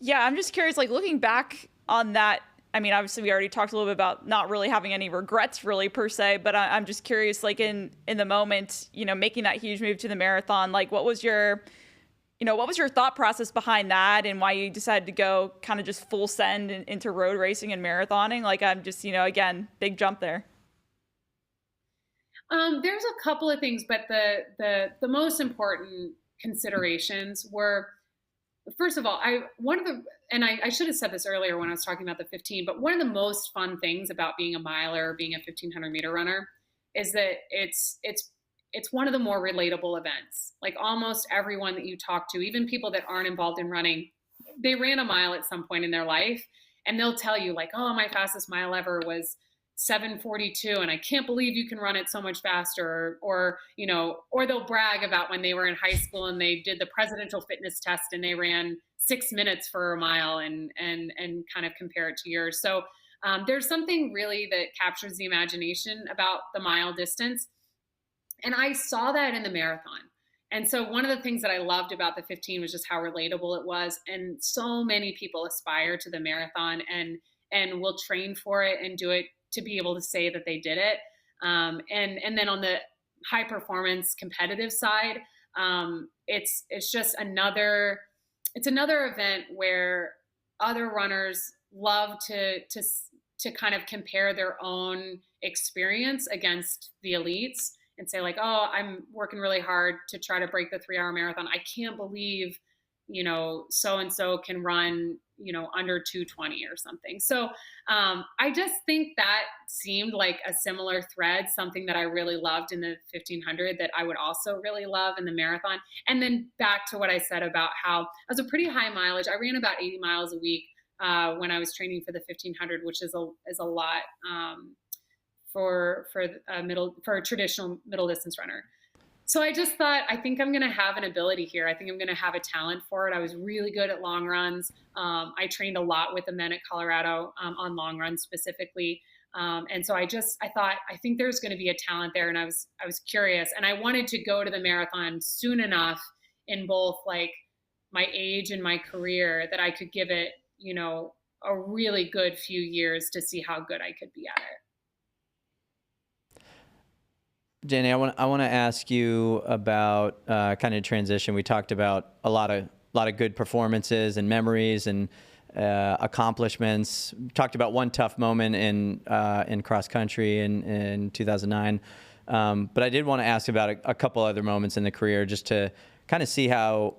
[SPEAKER 2] Yeah, I'm just curious, like looking back on that, I mean, obviously we already talked a little bit about not really having any regrets really per se, but I'm just curious, like in the moment, making that huge move to the marathon, like what was your thought process behind that, and why you decided to go kind of just full send into road racing and marathoning? Like I'm just, again, big jump there.
[SPEAKER 14] There's a couple of things, but the most important considerations were, first of all, I should have said this earlier when I was talking about the 15, but one of the most fun things about being a miler or being a 1500 meter runner is that it's one of the more relatable events. Like almost everyone that you talk to, even people that aren't involved in running, they ran a mile at some point in their life, and they'll tell you like, oh, my fastest mile ever was 7:42, and I can't believe you can run it so much faster, or they'll brag about when they were in high school and they did the presidential fitness test and they ran 6 minutes for a mile and kind of compare it to yours. So there's something really that captures the imagination about the mile distance, and I saw that in the marathon. And so one of the things that I loved about the 15 was just how relatable it was, and so many people aspire to the marathon and will train for it and do it to be able to say that they did it. And then on the high performance competitive side, it's just another event where other runners love to kind of compare their own experience against the elites and say like, oh, I'm working really hard to try to break the 3-hour marathon. I can't believe, so-and-so can run, under 2:20 or something. So I just think that seemed like a similar thread, something that I really loved in the 1500 that I would also really love in the marathon. And then back to what I said about how I was a pretty high mileage. I ran about 80 miles a week when I was training for the 1500, which is a lot for a traditional middle distance runner. So I just thought, I think I'm going to have an ability here. I think I'm going to have a talent for it. I was really good at long runs. I trained a lot with the men at Colorado on long runs specifically. And so I thought, I think there's going to be a talent there. And I was curious, and I wanted to go to the marathon soon enough in both like my age and my career that I could give it, a really good few years to see how good I could be at it.
[SPEAKER 1] Jenny, I want to ask you about kind of transition. We talked about a lot of good performances and memories and accomplishments. We talked about one tough moment in cross country in 2009, but I did want to ask about a couple other moments in the career, just to kind of see how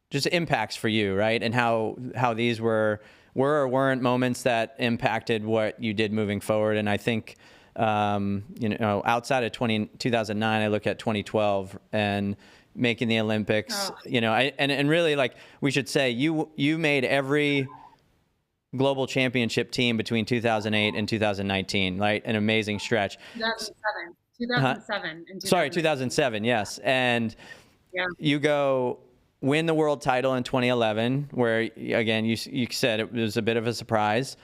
[SPEAKER 1] just impacts for you, right? And how these were or weren't moments that impacted what you did moving forward. And I think, outside of 2009, I look at 2012 and making the Olympics, and really, like, we should say you made every global championship team between 2008 and 2019, right? An amazing stretch.
[SPEAKER 14] 2007.
[SPEAKER 1] Sorry, 2007. Yes. And you go win the world title in 2011, where again, you said it was a bit of a surprise.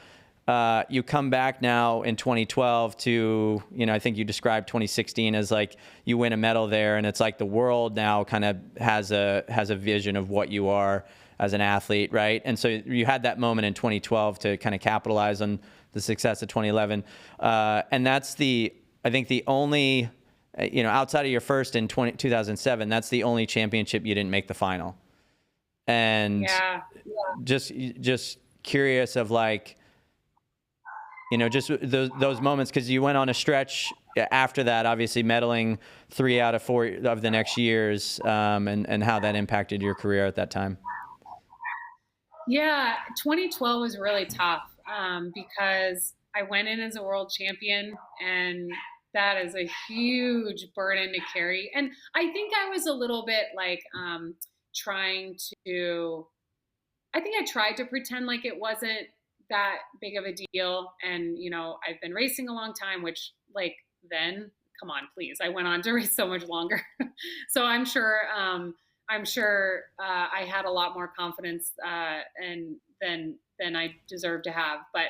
[SPEAKER 1] You come back now in 2012 to, I think you described 2016 as like you win a medal there, and it's like the world now kind of has a vision of what you are as an athlete, right? And so you had that moment in 2012 to kind of capitalize on the success of 2011, and that's I think the only, outside of your first in 2007, that's the only championship you didn't make the final. And just curious of like, just those moments, because you went on a stretch after that, obviously medaling 3 out of 4 of the next years, and how that impacted your career at that time.
[SPEAKER 14] Yeah, 2012 was really tough because I went in as a world champion, and that is a huge burden to carry. And I think I was a little bit like I tried to pretend like it wasn't that big of a deal. And, you know, I've been racing a long time, which like then, come on, please. I went on to race so much longer. So I'm sure I had a lot more confidence and than I deserve to have. But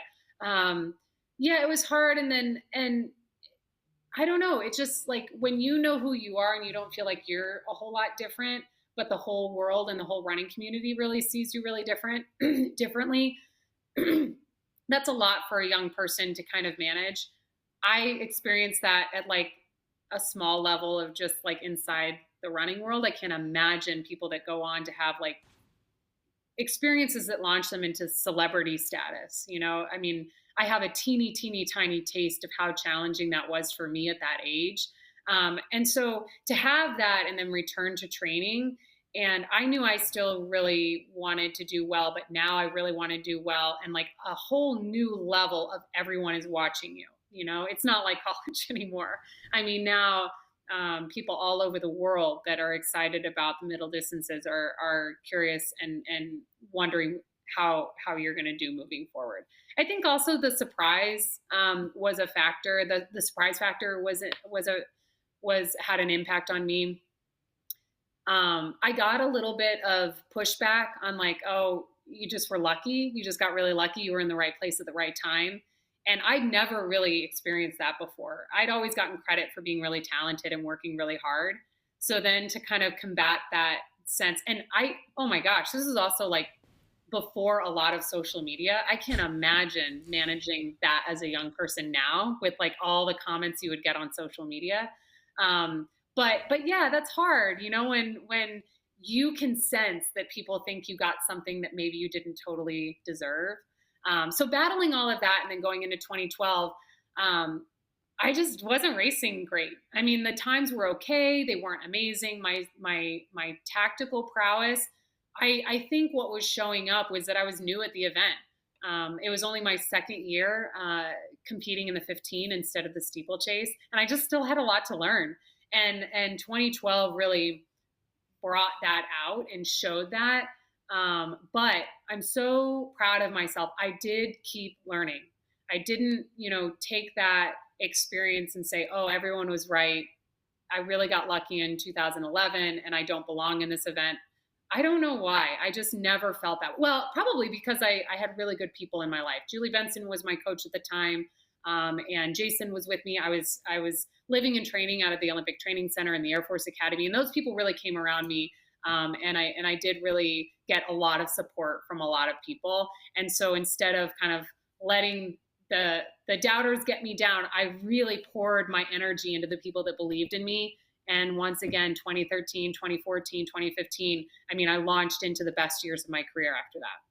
[SPEAKER 14] yeah, it was hard. And I don't know. It's just like when you know who you are and you don't feel like you're a whole lot different, but the whole world and the whole running community really sees you really differently. That's a lot for a young person to kind of manage. I experienced that at like a small level of just like inside the running world. I can't imagine people that go on to have like experiences that launch them into celebrity status. You know, I mean, I have a teeny tiny taste of how challenging that was for me at that age. And so to have that and then return to training, and I knew I still really wanted to do well, but now I really want to do well. And like a whole new level of everyone is watching you. You know, it's not like college anymore. I mean, now people all over the world that are excited about the middle distances are curious and wondering how you're going to do moving forward. I think also the surprise was a factor. The surprise factor had an impact on me. I got a little bit of pushback on like, oh, you just were lucky. You just got really lucky. You were in the right place at the right time. And I'd never really experienced that before. I'd always gotten credit for being really talented and working really hard. So then to kind of combat that sense, and oh my gosh, this is also like before a lot of social media. I can't imagine managing that as a young person now with like all the comments you would get on social media. But yeah, that's hard, you know, when you can sense that people think you got something that maybe you didn't totally deserve. So battling all of that and then going into 2012, I just wasn't racing great. I mean, the times were okay. They weren't amazing. My tactical prowess, I think what was showing up was that I was new at the event. It was only my second year competing in the 15 instead of the steeplechase. And I just still had a lot to learn. And 2012 really brought that out and showed that. But I'm so proud of myself. I did keep learning. I didn't, you know, take that experience and say, oh, everyone was right. I really got lucky in 2011 and I don't belong in this event. I don't know why. I just never felt that. Well, probably because I had really good people in my life. Julie Benson was my coach at the time. And Jason was with me. I was living and training out of the Olympic Training Center and the Air Force Academy. And those people really came around me. And I did really get a lot of support from a lot of people. And so instead of kind of letting the doubters get me down, I really poured my energy into the people that believed in me. And once again, 2013, 2014, 2015, I mean, I launched into the best years of my career after that.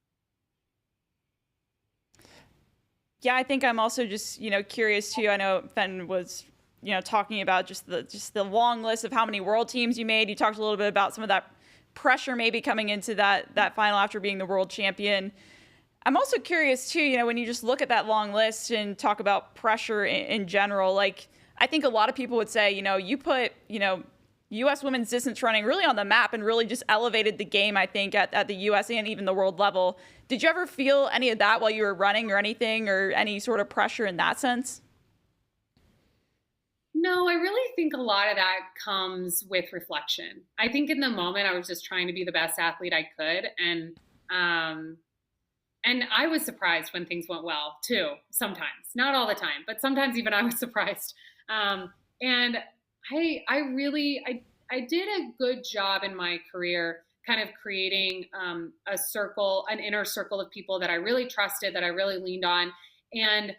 [SPEAKER 2] Yeah, I think I'm also just, you know, curious too. I know Ben was, you know, talking about just the long list of how many world teams you made. You talked a little bit about some of that pressure maybe coming into that final after being the world champion. I'm also curious too, you know, when you just look at that long list and talk about pressure in general, like I think a lot of people would say, you know, you put, you know, U.S. women's distance running really on the map and really just elevated the game, I think, at the U.S. and even the world level. Did you ever feel any of that while you were running or anything, or any sort of pressure in that sense?
[SPEAKER 14] No, I really think a lot of that comes with reflection. I think in the moment I was just trying to be the best athlete I could. And I was surprised when things went well too, sometimes, not all the time, but sometimes even I was surprised. And I did a good job in my career kind of creating an inner circle of people that I really trusted, that I really leaned on. And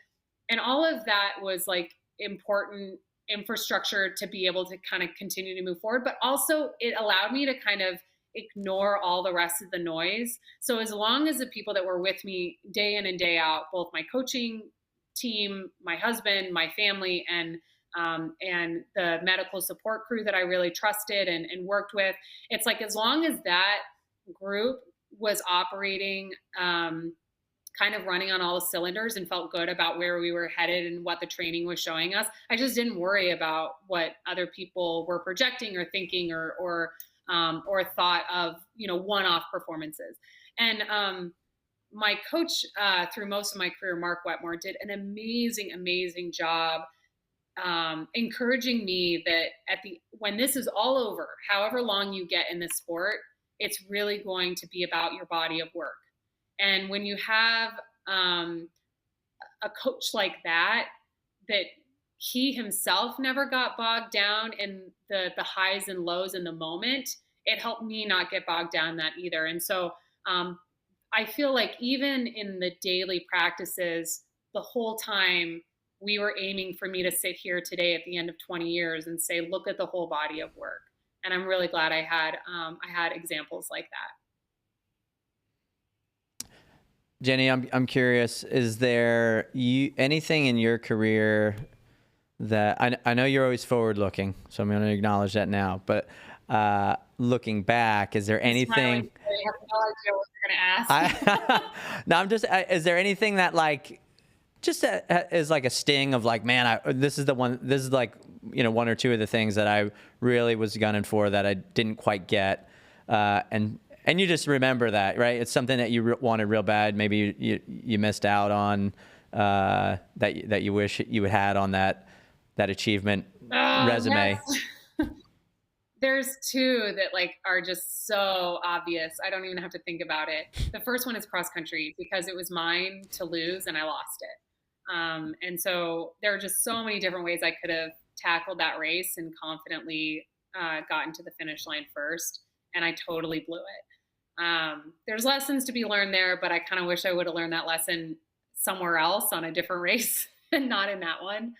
[SPEAKER 14] all of that was like important infrastructure to be able to kind of continue to move forward. But also it allowed me to kind of ignore all the rest of the noise. So as long as the people that were with me day in and day out, both my coaching team, my husband, my family, and the medical support crew that I really trusted and worked with, it's like as long as that group was operating kind of running on all cylinders and felt good about where we were headed and what the training was showing us. I just didn't worry about what other people were projecting or thinking or thought of, one-off performances. And my coach through most of my career, Mark Wetmore, did an amazing job encouraging me that when this is all over, however long you get in this sport, it's really going to be about your body of work. And when you have a coach like that he himself never got bogged down in the highs and lows in the moment, it helped me not get bogged down that either. And so I feel like even in the daily practices, the whole time we were aiming for me to sit here today at the end of 20 years and say, look at the whole body of work. And I'm really glad I had examples like that.
[SPEAKER 1] Jenny, I'm curious, is there anything in your career that I know you're always forward looking, so I'm going to acknowledge that now, but looking back, is there anything?
[SPEAKER 14] I have no idea what you're going to ask.
[SPEAKER 1] No, I'm just, is there anything that just is like a sting of man, this is like, one or two of the things that I really was gunning for that I didn't quite get. And you just remember that, right? It's something that you wanted real bad. Maybe you missed out on that you wish you had on that achievement resume.
[SPEAKER 14] Yes. There's two that are just so obvious. I don't even have to think about it. The first one is cross country because it was mine to lose and I lost it. And so there are just so many different ways I could have tackled that race and confidently gotten to the finish line first. And I totally blew it. There's lessons to be learned there, but I kind of wish I would have learned that lesson somewhere else on a different race and not in that one.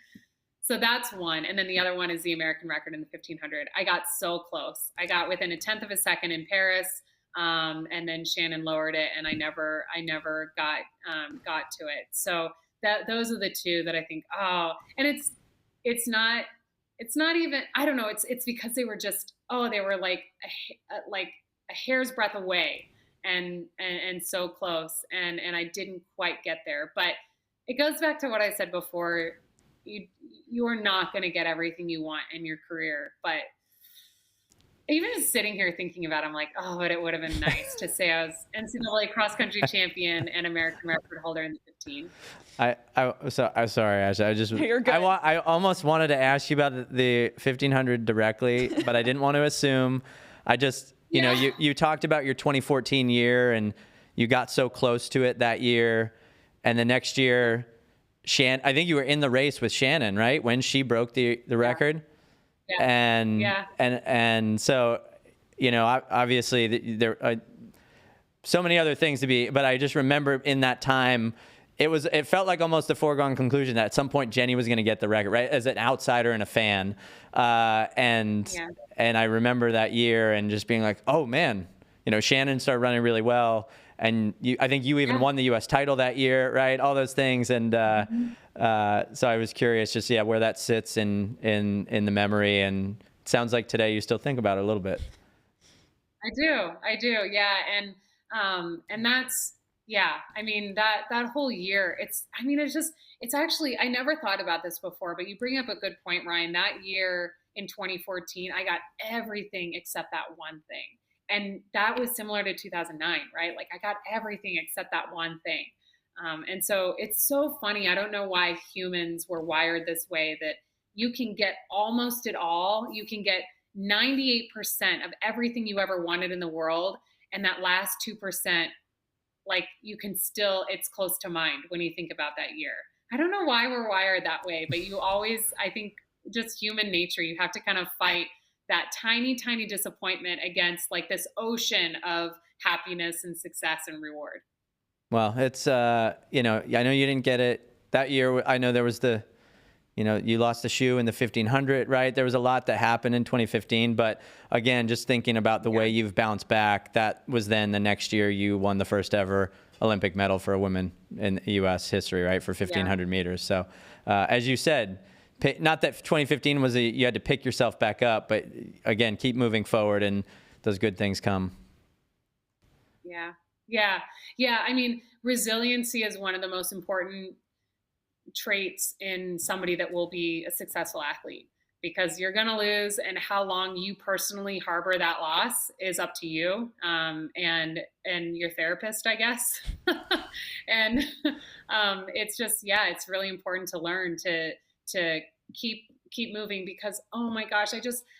[SPEAKER 14] So that's one. And then the other one is the American record in the 1500. I got so close. I got within a tenth of a second in Paris. And then Shannon lowered it and I never got to it. So those are the two that I think, and it's not even, I don't know. It's because they were just, they were like a hair's breadth away and so close. And I didn't quite get there, but it goes back to what I said before. You are not going to get everything you want in your career, but even just sitting here thinking about it, I'm like, but it would have been nice to say I was NCAA cross country champion and American record holder in the 15.
[SPEAKER 1] I'm sorry, Ashley.
[SPEAKER 2] You're good.
[SPEAKER 1] I almost wanted to ask you about the 1500 directly, but I didn't want to assume. I just, you talked about your 2014 year and you got so close to it that year. And the next year, I think you were in the race with Shannon, right? When she broke the record.
[SPEAKER 14] Yeah.
[SPEAKER 1] And so, obviously there are so many other things to be, but I just remember in that time, it felt like almost a foregone conclusion that at some point Jenny was going to get the record, right? As an outsider and a fan. And I remember that year and just being like, oh man, Shannon started running really well. And I think you even won the U.S. title that year, right? All those things. And so I was curious just, where that sits in the memory. And it sounds like today you still think about it a little bit.
[SPEAKER 14] I do. Yeah. And that's, I mean, that whole year, it's actually, I never thought about this before, but you bring up a good point, Ryan. That year in 2014, I got everything except that one thing. And that was similar to 2009, right? I got everything except that one thing. And so it's so funny. I don't know why humans were wired this way, that you can get almost it all. You can get 98% of everything you ever wanted in the world. And that last 2%, you can still, it's close to mind when you think about that year. I don't know why we're wired that way, but you always, I think just human nature, you have to kind of fight that tiny, tiny disappointment against this ocean of happiness and success and reward.
[SPEAKER 1] Well, it's, I know you didn't get it that year. I know there was you lost the shoe in the 1500, right? There was a lot that happened in 2015, but again, just thinking about the way you've bounced back, that was then the next year you won the first ever Olympic medal for a woman in U.S. history, right? For 1500 meters. So, as you said, not that 2015 was you had to pick yourself back up, but again, keep moving forward and those good things come.
[SPEAKER 14] Yeah. Yeah. Yeah. I mean, resiliency is one of the most important traits in somebody that will be a successful athlete, because you're going to lose, and how long you personally harbor that loss is up to you, and your therapist, I guess. And it's just, yeah, it's really important to learn to keep moving, because, oh my gosh,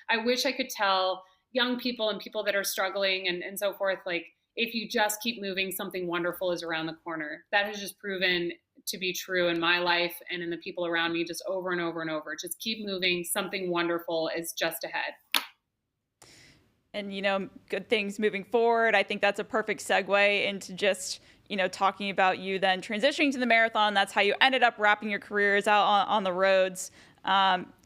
[SPEAKER 14] I wish I could tell young people and people that are struggling and so forth, like, if you just keep moving, something wonderful is around the corner. That has just proven to be true in my life and in the people around me, just over and over and over. Just keep moving. Something wonderful is just ahead.
[SPEAKER 2] And, good things moving forward. I think that's a perfect segue into just, talking about you then transitioning to the marathon. That's how you ended up wrapping your careers out on the roads.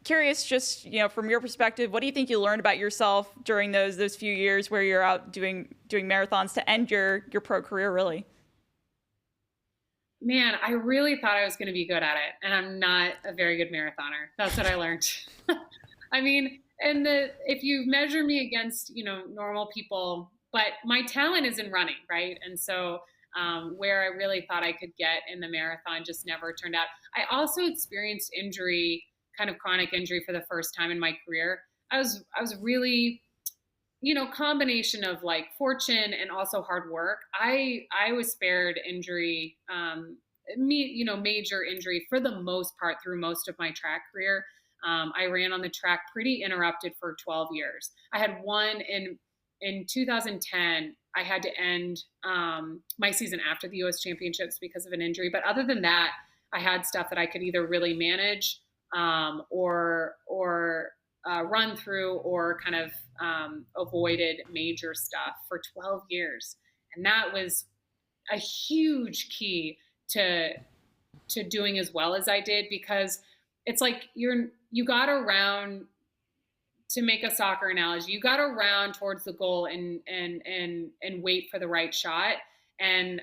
[SPEAKER 2] Curious, just, from your perspective, what do you think you learned about yourself during those few years where you're out doing marathons to end your pro career, really?
[SPEAKER 14] Man, I really thought I was going to be good at it, and I'm not a very good marathoner. That's what I learned. I mean, if you measure me against, normal people, but my talent is in running, right? And so where I really thought I could get in the marathon just never turned out. I also experienced injury, kind of chronic injury, for the first time in my career. I was really, combination of like fortune and also hard work. I was spared injury, major injury for the most part through most of my track career. I ran on the track pretty interrupted for 12 years. I had one in 2010. I had to end my season after the U.S. Championships because of an injury. But other than that, I had stuff that I could either really manage or run through, or kind of avoided major stuff for 12 years. And that was a huge key to doing as well as I did, because it's like you got around, to make a soccer analogy, you got to round towards the goal and wait for the right shot. And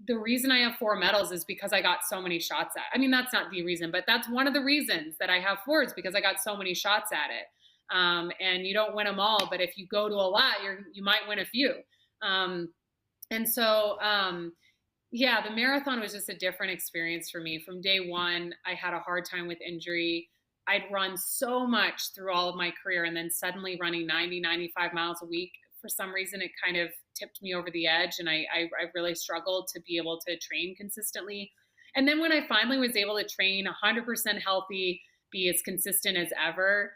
[SPEAKER 14] the reason I have 4 medals is because I got so many shots at it. I mean, that's not the reason, but that's one of the reasons that I have 4, is because I got so many shots at it. And you don't win them all, but if you go to a lot, you might win a few. And so, yeah, the marathon was just a different experience for me. From day one, I had a hard time with injury. I'd run so much through all of my career, and then suddenly running 90, 95 miles a week, for some reason, it kind of tipped me over the edge, and I really struggled to be able to train consistently. And then when I finally was able to train 100% healthy, be as consistent as ever,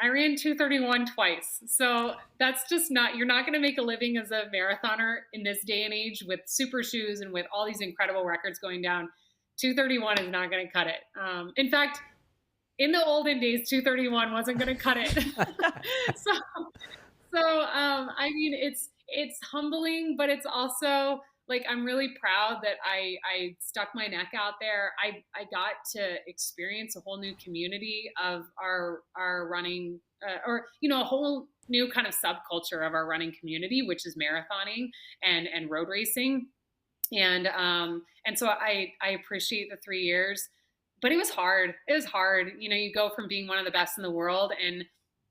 [SPEAKER 14] I ran 2:31 twice. So that's just you're not going to make a living as a marathoner in this day and age with super shoes and with all these incredible records going down. 2:31 is not going to cut it. In fact, in the olden days, 2:31 wasn't going to cut it. So I mean, it's humbling, but it's also like, I'm really proud that I stuck my neck out there. I got to experience a whole new community of our running, or, a whole new kind of subculture of our running community, which is marathoning and road racing. And so I appreciate the 3 years, but it was hard. It was hard. You go from being one of the best in the world, and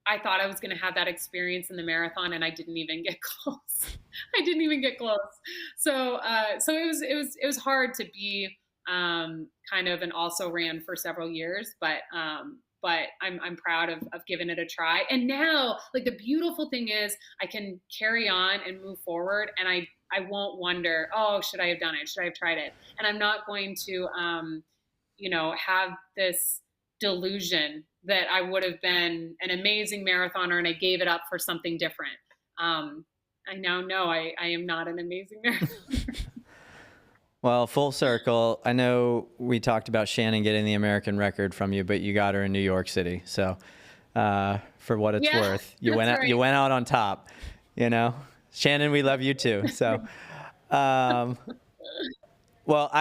[SPEAKER 14] I thought I was going to have that experience in the marathon, and I didn't even get close. So it was hard to be kind of, and also ran for several years, but I'm proud of giving it a try. And now, like, the beautiful thing is I can carry on and move forward, and I won't wonder, oh, should I have done it? Should I have tried it? And I'm not going to, have this delusion that I would have been an amazing marathoner and I gave it up for something different. I now know I am not an amazing marathoner.
[SPEAKER 1] Well, full circle. I know we talked about Shannon getting the American record from you, but you got her in New York City. So for what it's worth, you went out on top, Shannon, we love you too. So, well,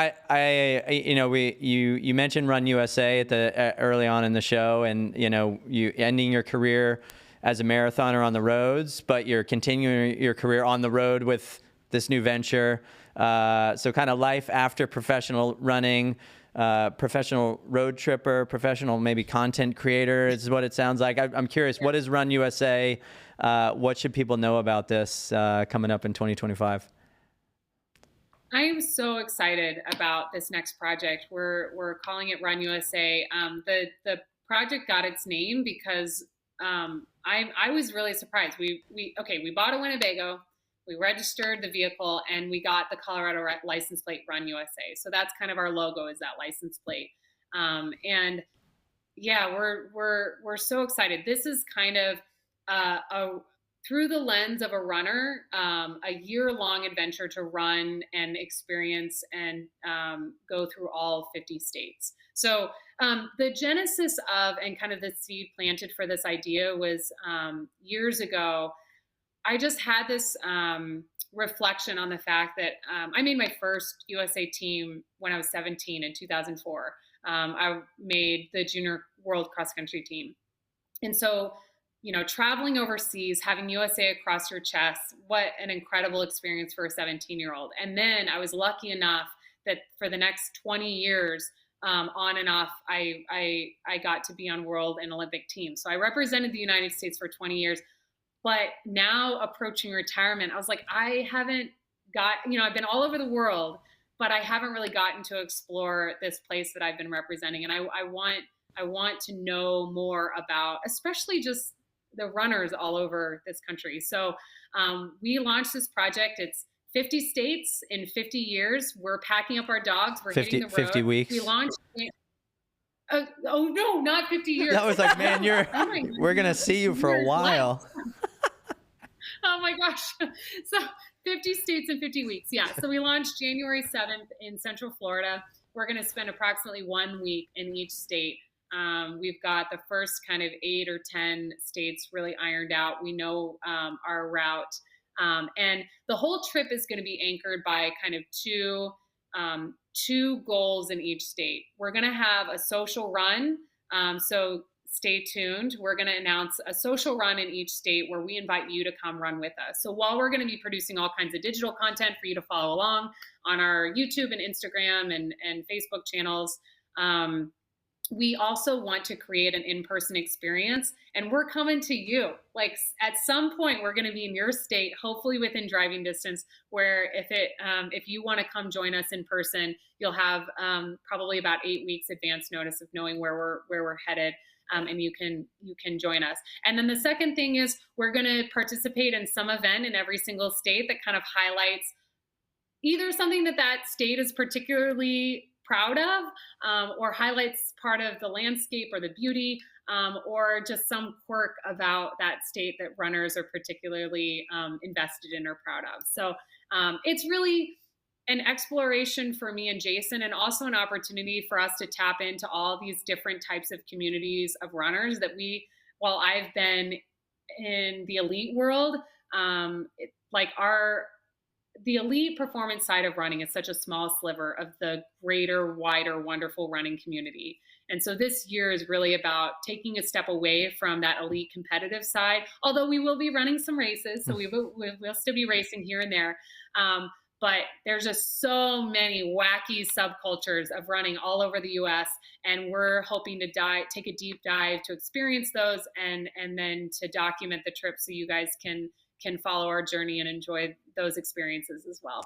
[SPEAKER 1] you mentioned Run USA at early on in the show, and you ending your career as a marathoner on the roads, but you're continuing your career on the road with this new venture. So kind of life after professional running, professional road tripper, professional maybe content creator is what it sounds like. I'm curious, what is Run USA? What should people know about this coming up in 2025?
[SPEAKER 14] I am so excited about this next project. We're calling it Run USA. The project got its name because I was really surprised. We bought a Winnebago, we registered the vehicle, and we got the Colorado license plate Run USA. So that's kind of our logo, is that license plate. And yeah, we're so excited. This is kind of through the lens of a runner, a year-long adventure to run and experience and go through all 50 states. So the genesis of and kind of the seed planted for this idea was years ago. I just had this reflection on the fact that I made my first USA team when I was 17 in 2004. I made the junior world cross country team. And so, traveling overseas, having USA across your chest, what an incredible experience for a 17-year-old. And then I was lucky enough that for the next 20 years, on and off, I got to be on world and Olympic teams. So I represented the United States for 20 years. But now approaching retirement, I was like, I haven't got, I've been all over the world, but I haven't really gotten to explore this place that I've been representing. And I want to know more about, especially just the runners all over this country. So we launched this project. It's 50 states in 50 years. We're packing up our dogs. We're hitting the road.
[SPEAKER 1] 50 weeks.
[SPEAKER 14] We launched. Oh no, not 50 years.
[SPEAKER 1] That was like, man, we're going to see you for a while.
[SPEAKER 14] Oh my gosh. So 50 states in 50 weeks. Yeah. So we launched January 7th in Central Florida. We're going to spend approximately 1 week in each state. We've got the first kind of 8 or 10 states really ironed out. We know our route. And the whole trip is going to be anchored by kind of two goals in each state. We're going to have a social run. So stay tuned. We're going to announce a social run in each state where we invite you to come run with us. So while we're going to be producing all kinds of digital content for you to follow along on our YouTube and Instagram and Facebook channels, we also want to create an in-person experience, and we're coming to you. Like at some point, we're going to be in your state, hopefully within driving distance, where if you want to come join us in person, you'll have probably about 8 weeks advance notice of knowing where we're headed. And you can join us. And then the second thing is we're going to participate in some event in every single state that kind of highlights either something that state is particularly proud of, or highlights part of the landscape or the beauty, or just some quirk about that state that runners are particularly invested in or proud of. So it's really an exploration for me and Jason, and also an opportunity for us to tap into all these different types of communities of runners that while I've been in the elite world, the elite performance side of running is such a small sliver of the greater, wider, wonderful running community. And so this year is really about taking a step away from that elite competitive side, although we will be running some races. So we'll still be racing here and there. But there's just so many wacky subcultures of running all over the U.S. And we're hoping to take a deep dive to experience those and then to document the trip so you guys can follow our journey and enjoy those experiences as well.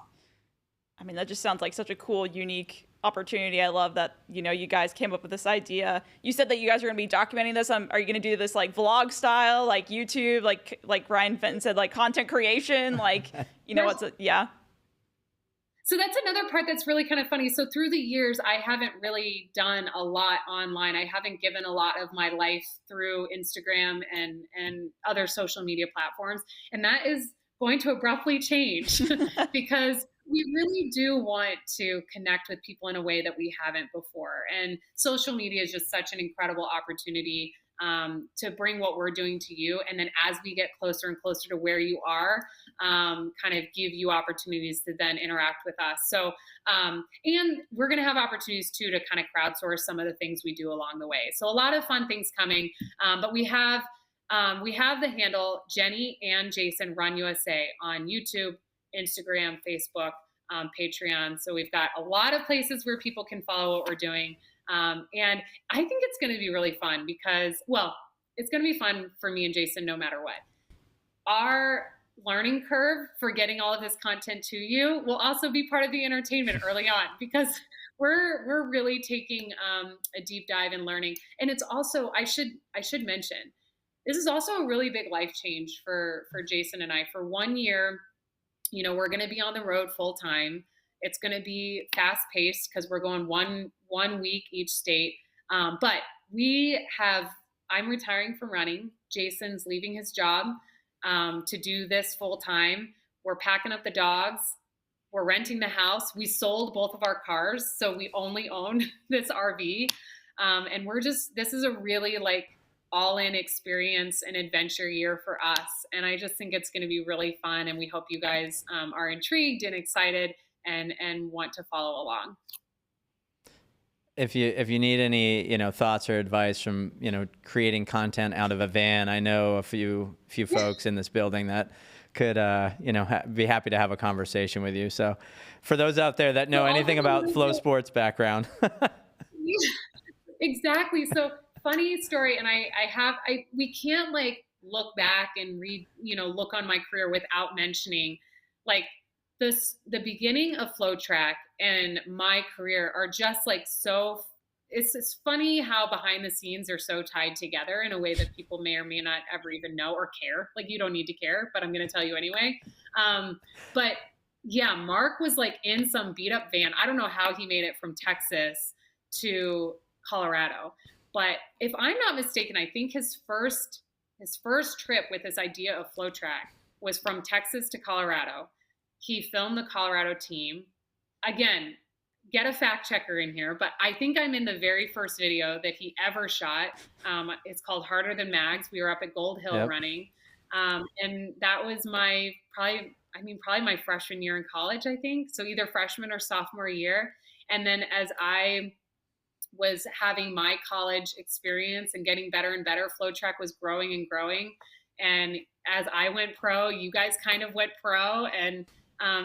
[SPEAKER 2] I mean, that just sounds like such a cool, unique opportunity. I love that, you guys came up with this idea. You said that you guys are going to be documenting this. Are you going to do this like vlog style, like YouTube, like Ryan Fenton said, like content creation, yeah.
[SPEAKER 14] So that's another part that's really kind of funny. So through the years, I haven't really done a lot online. I haven't given a lot of my life through Instagram and other social media platforms. And that is going to abruptly change because we really do want to connect with people in a way that we haven't before. And social media is just such an incredible opportunity to bring what we're doing to you. And then as we get closer and closer to where you are, kind of give you opportunities to then interact with us. So, and we're going to have opportunities too, to kind of crowdsource some of the things we do along the way. So a lot of fun things coming. But we have the handle Jenny and Jason Run USA on YouTube, Instagram, Facebook, Patreon. So we've got a lot of places where people can follow what we're doing. And I think it's going to be really fun because, it's going to be fun for me and Jason no matter what. Our learning curve for getting all of this content to you will also be part of the entertainment early on, because we're really taking a deep dive in learning. And it's also, I should mention, this is also a really big life change for Jason and I. For 1 year, we're going to be on the road full time. It's going to be fast paced because we're going one week each state. But I'm retiring from running. Jason's leaving his job to do this full time. We're packing up the dogs. We're renting the house. We sold both of our cars, so we only own this RV. And this is a really all-in experience and adventure year for us. And I just think it's going to be really fun. And we hope you guys are intrigued and excited and want to follow along.
[SPEAKER 1] If you need any, thoughts or advice from, creating content out of a van, I know a few folks in this building that could, be happy to have a conversation with you. So for those out there that know anything about Flo Sports background.
[SPEAKER 14] Exactly. So funny story. And we can't look back and read, look on my career without mentioning the beginning of FloTrack and my career are just so, it's funny how behind the scenes are so tied together in a way that people may or may not ever even know or care. You don't need to care, but I'm going to tell you anyway. But yeah, Mark was in some beat up van. I don't know how he made it from Texas to Colorado, but if I'm not mistaken, I think his first trip with this idea of FloTrack was from Texas to Colorado. He filmed the Colorado team. Again, get a fact checker in here, but I think I'm in the very first video that he ever shot. It's called Harder Than Mags. We were up at Gold Hill running. And that was probably my freshman year in college, I think. So either freshman or sophomore year. And then as I was having my college experience and getting better and better, FloTrack was growing and growing. And as I went pro, you guys kind of went pro, and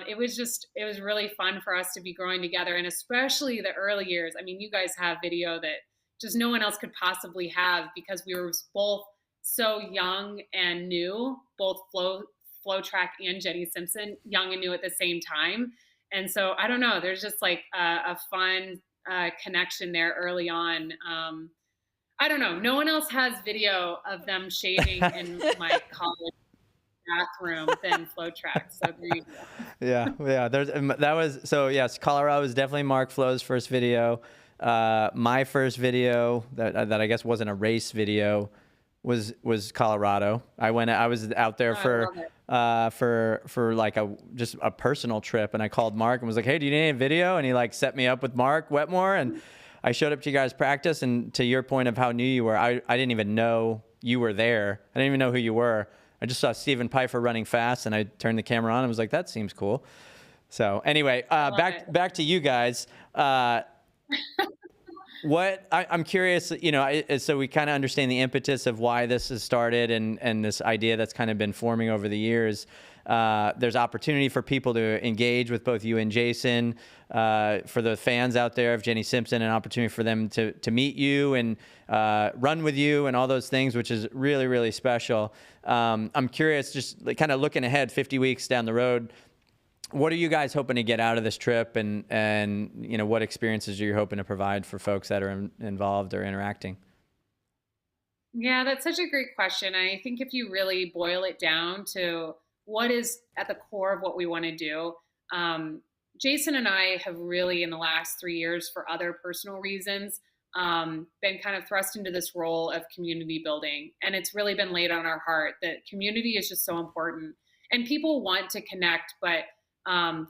[SPEAKER 14] it was really fun for us to be growing together, and especially the early years. I mean, you guys have video that just no one else could possibly have, because we were both so young and new, both FloTrack and Jenny Simpson, young and new at the same time. And so I don't know, there's just a fun connection there early on. I don't know. No one else has video of them shaving in my college bathroom than FloTrack. So there you go. Yeah. Yes, Colorado was definitely Mark Flo's first video. My first video that I guess wasn't a race video was Colorado. I was out there for just a personal trip, and I called Mark and was like, "Hey, do you need any video?" And he set me up with Mark Wetmore, and I showed up to you guys' practice. And to your point of how new you were, I didn't even know you were there. I didn't even know who you were. I just saw Stephen Pfeiffer running fast, and I turned the camera on and was like, "That seems cool." So anyway, back to you guys. I'm curious, so we kind of understand the impetus of why this has started and this idea that's kind of been forming over the years. There's opportunity for people to engage with both you and Jason. For the fans out there of Jenny Simpson, an opportunity for them to meet you and run with you and all those things, which is really, really special. I'm curious, just kind of looking ahead 50 weeks down the road, what are you guys hoping to get out of this trip, and what experiences are you hoping to provide for folks that are involved or interacting? Yeah, that's such a great question. I think if you really boil it down to what is at the core of what we want to do, Jason and I have really, in the last 3 years, for other personal reasons, been kind of thrust into this role of community building. And it's really been laid on our heart that community is just so important. And people want to connect, but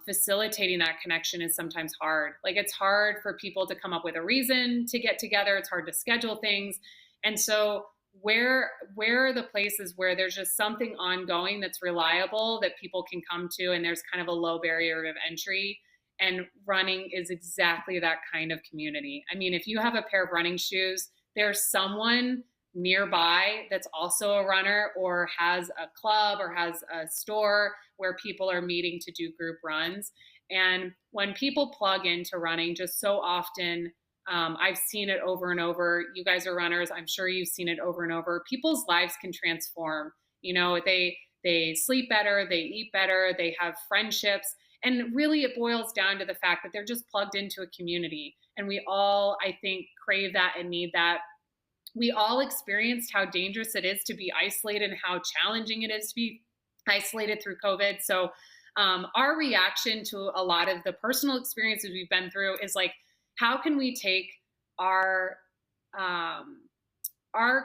[SPEAKER 14] facilitating that connection is sometimes hard. It's hard for people to come up with a reason to get together. It's hard to schedule things. And so where are the places where there's just something ongoing that's reliable that people can come to, and there's kind of a low barrier of entry? And running is exactly that kind of community. I mean, if you have a pair of running shoes, there's someone nearby that's also a runner, or has a club, or has a store where people are meeting to do group runs. And when people plug into running, just so often, I've seen it over and over. You guys are runners. I'm sure you've seen it over and over. People's lives can transform. they sleep better, they eat better, they have friendships. And really it boils down to the fact that they're just plugged into a community. And we all, I think, crave that and need that. We all experienced how dangerous it is to be isolated and how challenging it is to be isolated through COVID. So our reaction to a lot of the personal experiences we've been through is like, how can we take our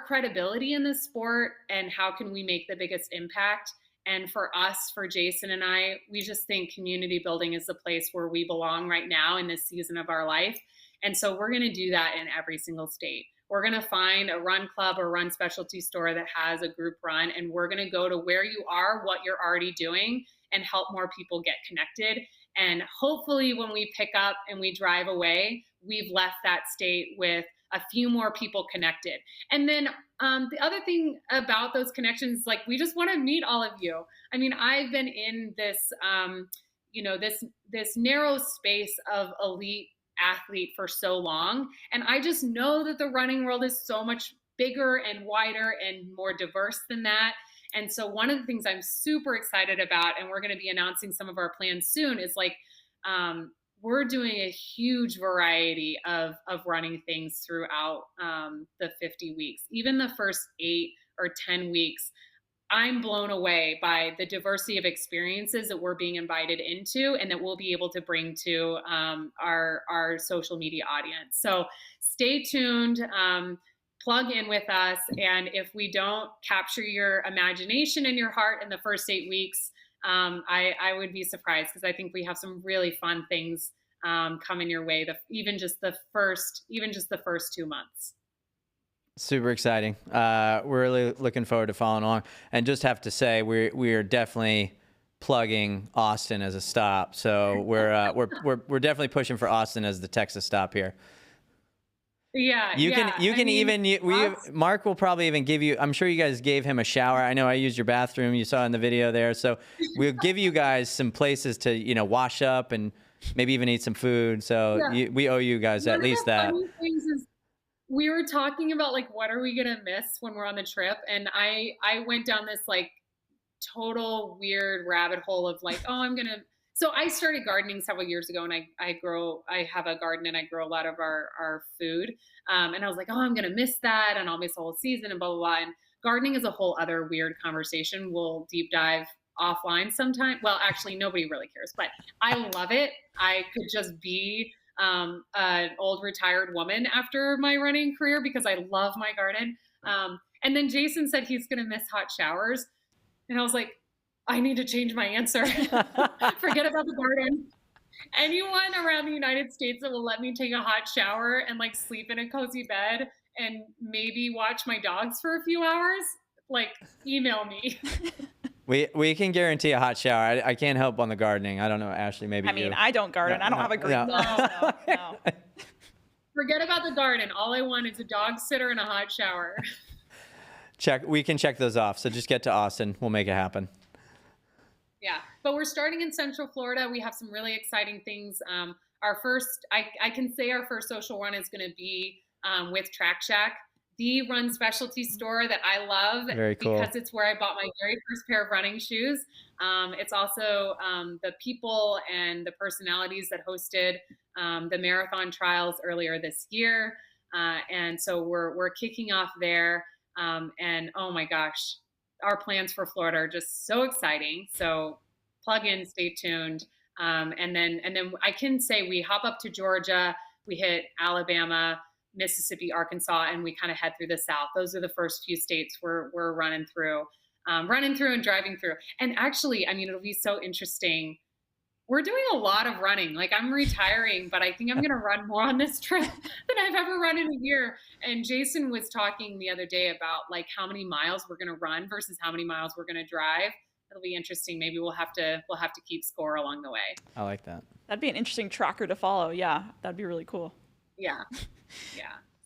[SPEAKER 14] credibility in the sport and how can we make the biggest impact? And for us, for Jason and I, we just think community building is the place where we belong right now in this season of our life. And so we're going to do that in every single state. We're going to find a run club or run specialty store that has a group run, and we're going to go to where you are, what you're already doing, and help more people get connected. And hopefully when we pick up and we drive away, we've left that state with a few more people connected. And then the other thing about those connections, like we just want to meet all of you. I mean, I've been in this, this narrow space of elite athlete for so long. And I just know that the running world is so much bigger and wider and more diverse than that. And so one of the things I'm super excited about, and we're going to be announcing some of our plans soon, is like, we're doing a huge variety of running things throughout the 50 weeks. Even the first 8 or 10 weeks, I'm blown away by the diversity of experiences that we're being invited into and that we'll be able to bring to our social media audience. So stay tuned, plug in with us. And if we don't capture your imagination and your heart in the first 8 weeks, I would be surprised because I think we have some really fun things coming your way. Even just the first 2 months.
[SPEAKER 1] Super exciting. We're really looking forward to following along, and just have to say we are definitely plugging Austin as a stop. So we're definitely pushing for Austin as the Texas stop here.
[SPEAKER 14] Yeah,
[SPEAKER 1] Mark will probably even give you, I'm sure you guys gave him a shower. I know I used your bathroom. You saw in the video there. So we'll give you guys some places to, wash up and maybe even eat some food. So we owe you guys at least that.
[SPEAKER 14] We were talking about like, what are we going to miss when we're on the trip? And I went down this like total weird rabbit hole of like, so I started gardening several years ago, and I have a garden and I grow a lot of our food. And I was like, I'm going to miss that, and I'll miss the whole season and blah, blah, blah. And gardening is a whole other weird conversation. We'll deep dive offline sometime. Well, actually nobody really cares, but I love it. I could just be an old retired woman after my running career because I love my garden. And then Jason said he's going to miss hot showers. And I was like, I need to change my answer. Forget about the garden. Anyone around the United States that will let me take a hot shower and like sleep in a cozy bed and maybe watch my dogs for a few hours, like email me.
[SPEAKER 1] We can guarantee a hot shower. I can't help on the gardening. I don't know, Ashley, maybe you.
[SPEAKER 2] I don't garden. I don't have a green. No.
[SPEAKER 14] Forget about the garden. All I want is a dog sitter and a hot shower.
[SPEAKER 1] We can check those off. So just get to Austin. We'll make it happen.
[SPEAKER 14] Yeah, but we're starting in Central Florida. We have some really exciting things. Our first, I can say our first social run is going to be with Track Shack, the run specialty store that I love.
[SPEAKER 1] Very cool.
[SPEAKER 14] Because it's where I bought my very first pair of running shoes. It's also the people and the personalities that hosted the marathon trials earlier this year. And so we're kicking off there. And oh my gosh, our plans for Florida are just so exciting. So plug in, stay tuned. And then I can say we hop up to Georgia, we hit Alabama, Mississippi, Arkansas, and we kind of head through the South. Those are the first few states we're running through and driving through. And actually, I mean, it'll be so interesting. We're doing a lot of running. Like I'm retiring, but I think I'm going to run more on this trip than I've ever run in a year. And Jason was talking the other day about like how many miles we're going to run versus how many miles we're going to drive. It'll be interesting. Maybe we'll have to keep score along the way.
[SPEAKER 1] I like that.
[SPEAKER 2] That'd be an interesting tracker to follow. Yeah, that'd be really cool.
[SPEAKER 14] Yeah.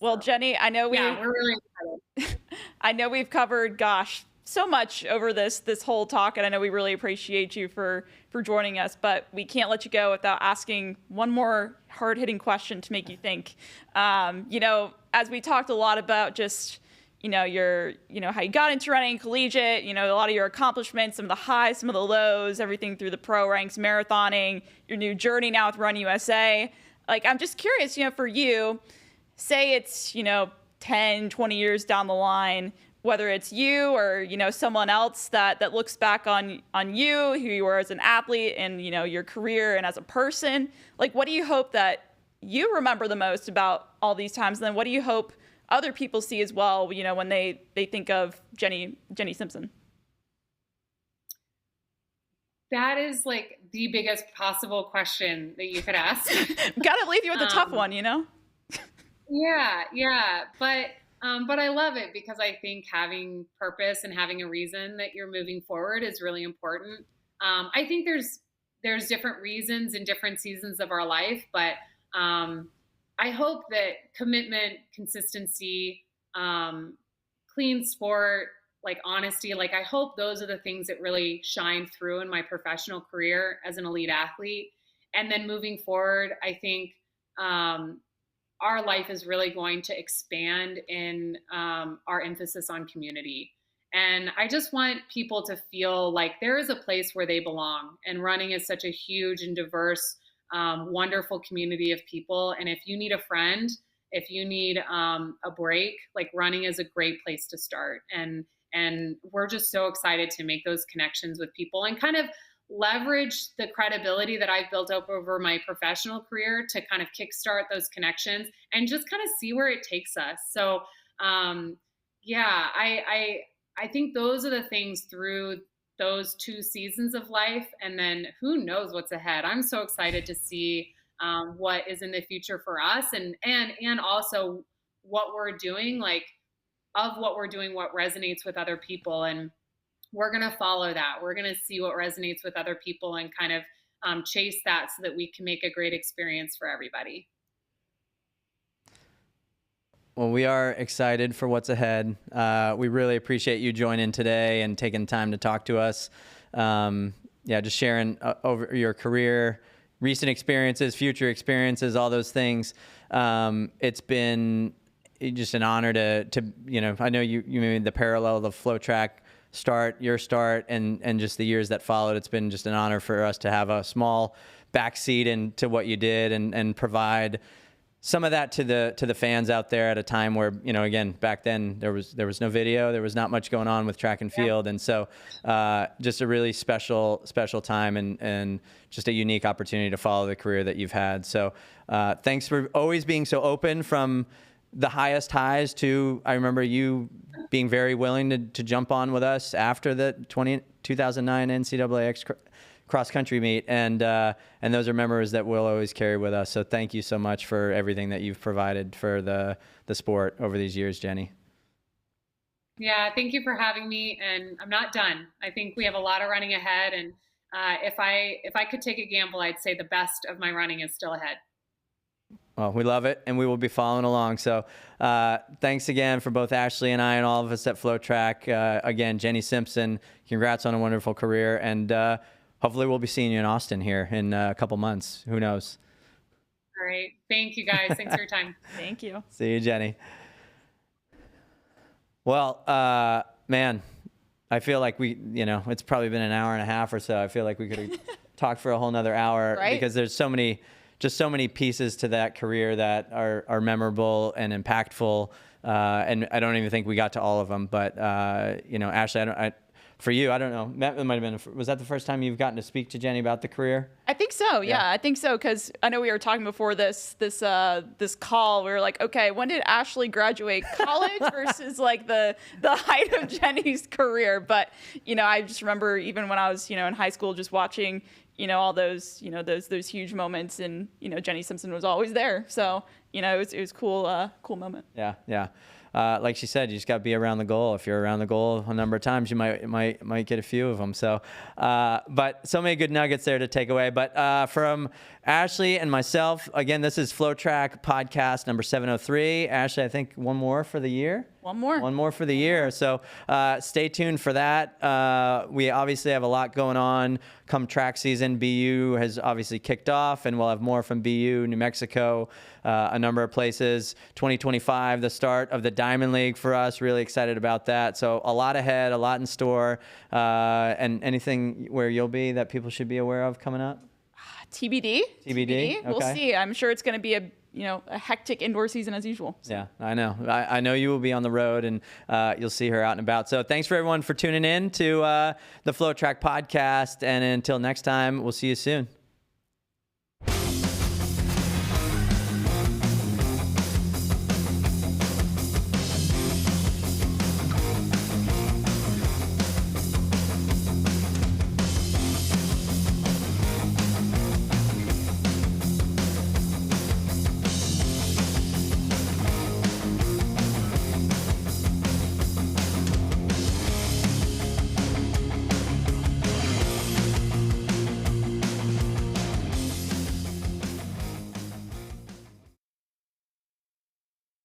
[SPEAKER 2] Well, Jenny, I know
[SPEAKER 14] we're really excited.
[SPEAKER 2] I know we've covered, so much over this whole talk, and I know we really appreciate you for joining us, but we can't let you go without asking one more hard-hitting question to make you think. As we talked a lot about just how you got into running collegiate, a lot of your accomplishments, some of the highs, some of the lows, everything through the pro ranks, marathoning, your new journey now with Run USA. Like, I'm just curious, for you, say it's, 10, 20 years down the line, whether it's you or, someone else that looks back on you, who you were as an athlete and, your career and as a person, like, what do you hope that you remember the most about all these times? And then what do you hope other people see as well, when they think of Jenny Simpson?
[SPEAKER 14] That is like the biggest possible question that you could ask.
[SPEAKER 2] Gotta leave you with a tough one,
[SPEAKER 14] Yeah. But I love it because I think having purpose and having a reason that you're moving forward is really important. I think there's different reasons in different seasons of our life, but I hope that commitment, consistency, clean sport, like honesty, like I hope those are the things that really shine through in my professional career as an elite athlete. And then moving forward, I think our life is really going to expand in our emphasis on community. And I just want people to feel like there is a place where they belong. And running is such a huge and diverse, wonderful community of people. And if you need a friend, if you need a break, like running is a great place to start. And we're just so excited to make those connections with people and kind of leverage the credibility that I've built up over my professional career to kind of kickstart those connections and just kind of see where it takes us. So, I think those are the things through those 2 seasons of life. And then who knows what's ahead. I'm so excited to see what is in the future for us and also what we're doing, like of what we're doing, what resonates with other people. And we're going to follow that. We're going to see what resonates with other people and kind of chase that so that we can make a great experience for everybody.
[SPEAKER 1] Well, we are excited for what's ahead. We really appreciate you joining today and taking time to talk to us. Just sharing over your career, recent experiences, future experiences, all those things. It's been just an honor to I know you made the parallel of FloTrack your start, and just the years that followed. It's been just an honor for us to have a small backseat into what you did and provide some of that to the fans out there at a time where, again, back then there was no video, there was not much going on with track and field. Yeah. And so just a really special time and just a unique opportunity to follow the career that you've had. So thanks for always being so open, from the highest highs to, I remember you being very willing to jump on with us after the 2009 NCAA cross country meet, and those are memories that we'll always carry with us. So thank you so much for everything that you've provided for the sport over these years, Jenny.
[SPEAKER 14] Yeah, thank you for having me, and I'm not done. I think we have a lot of running ahead, and if I could take a gamble, I'd say the best of my running is still ahead.
[SPEAKER 1] Well, we love it, and we will be following along. So thanks again for both Ashley and I and all of us at FloTrack. Again, Jenny Simpson, congrats on a wonderful career, and hopefully we'll be seeing you in Austin here in a couple months. Who knows?
[SPEAKER 14] All right. Thank you, guys. Thanks for your time.
[SPEAKER 2] Thank you.
[SPEAKER 1] See you, Jenny. Well, man, I feel like it's probably been an hour and a half or so. I feel like we could have talked for a whole nother hour, right? Because there's so many pieces to that career that are memorable and impactful. And I don't even think we got to all of them, but Ashley, for you, I don't know. That might have been. Was that the first time you've gotten to speak to Jenny about the career?
[SPEAKER 2] I think so. Yeah, I think so. Because I know we were talking before this call. We were like, okay, when did Ashley graduate college versus like the height of Jenny's career? But I just remember even when I was in high school, just watching all those those huge moments, and Jenny Simpson was always there. So it was cool moment.
[SPEAKER 1] Yeah. Like she said, you just got to be around the goal. If you're around the goal a number of times, you might get a few of them. So, but so many good nuggets there to take away. But from Ashley and myself, again, this is FloTrack Podcast number 703. Ashley, I think one more for the year.
[SPEAKER 2] One
[SPEAKER 1] more for the year. So stay tuned for that. We obviously have a lot going on come track season. BU has obviously kicked off, and we'll have more from BU, New Mexico, a number of places. 2025, the start of the Diamond League for us. Really excited about that. So a lot ahead, a lot in store. And anything where you'll be that people should be aware of coming up?
[SPEAKER 2] TBD.
[SPEAKER 1] Okay.
[SPEAKER 2] We'll see. I'm sure it's going to be a hectic indoor season as usual. So.
[SPEAKER 1] Yeah, I know. I know you will be on the road, and you'll see her out and about. So thanks for everyone for tuning in to the FloTrack Podcast. And until next time, we'll see you soon.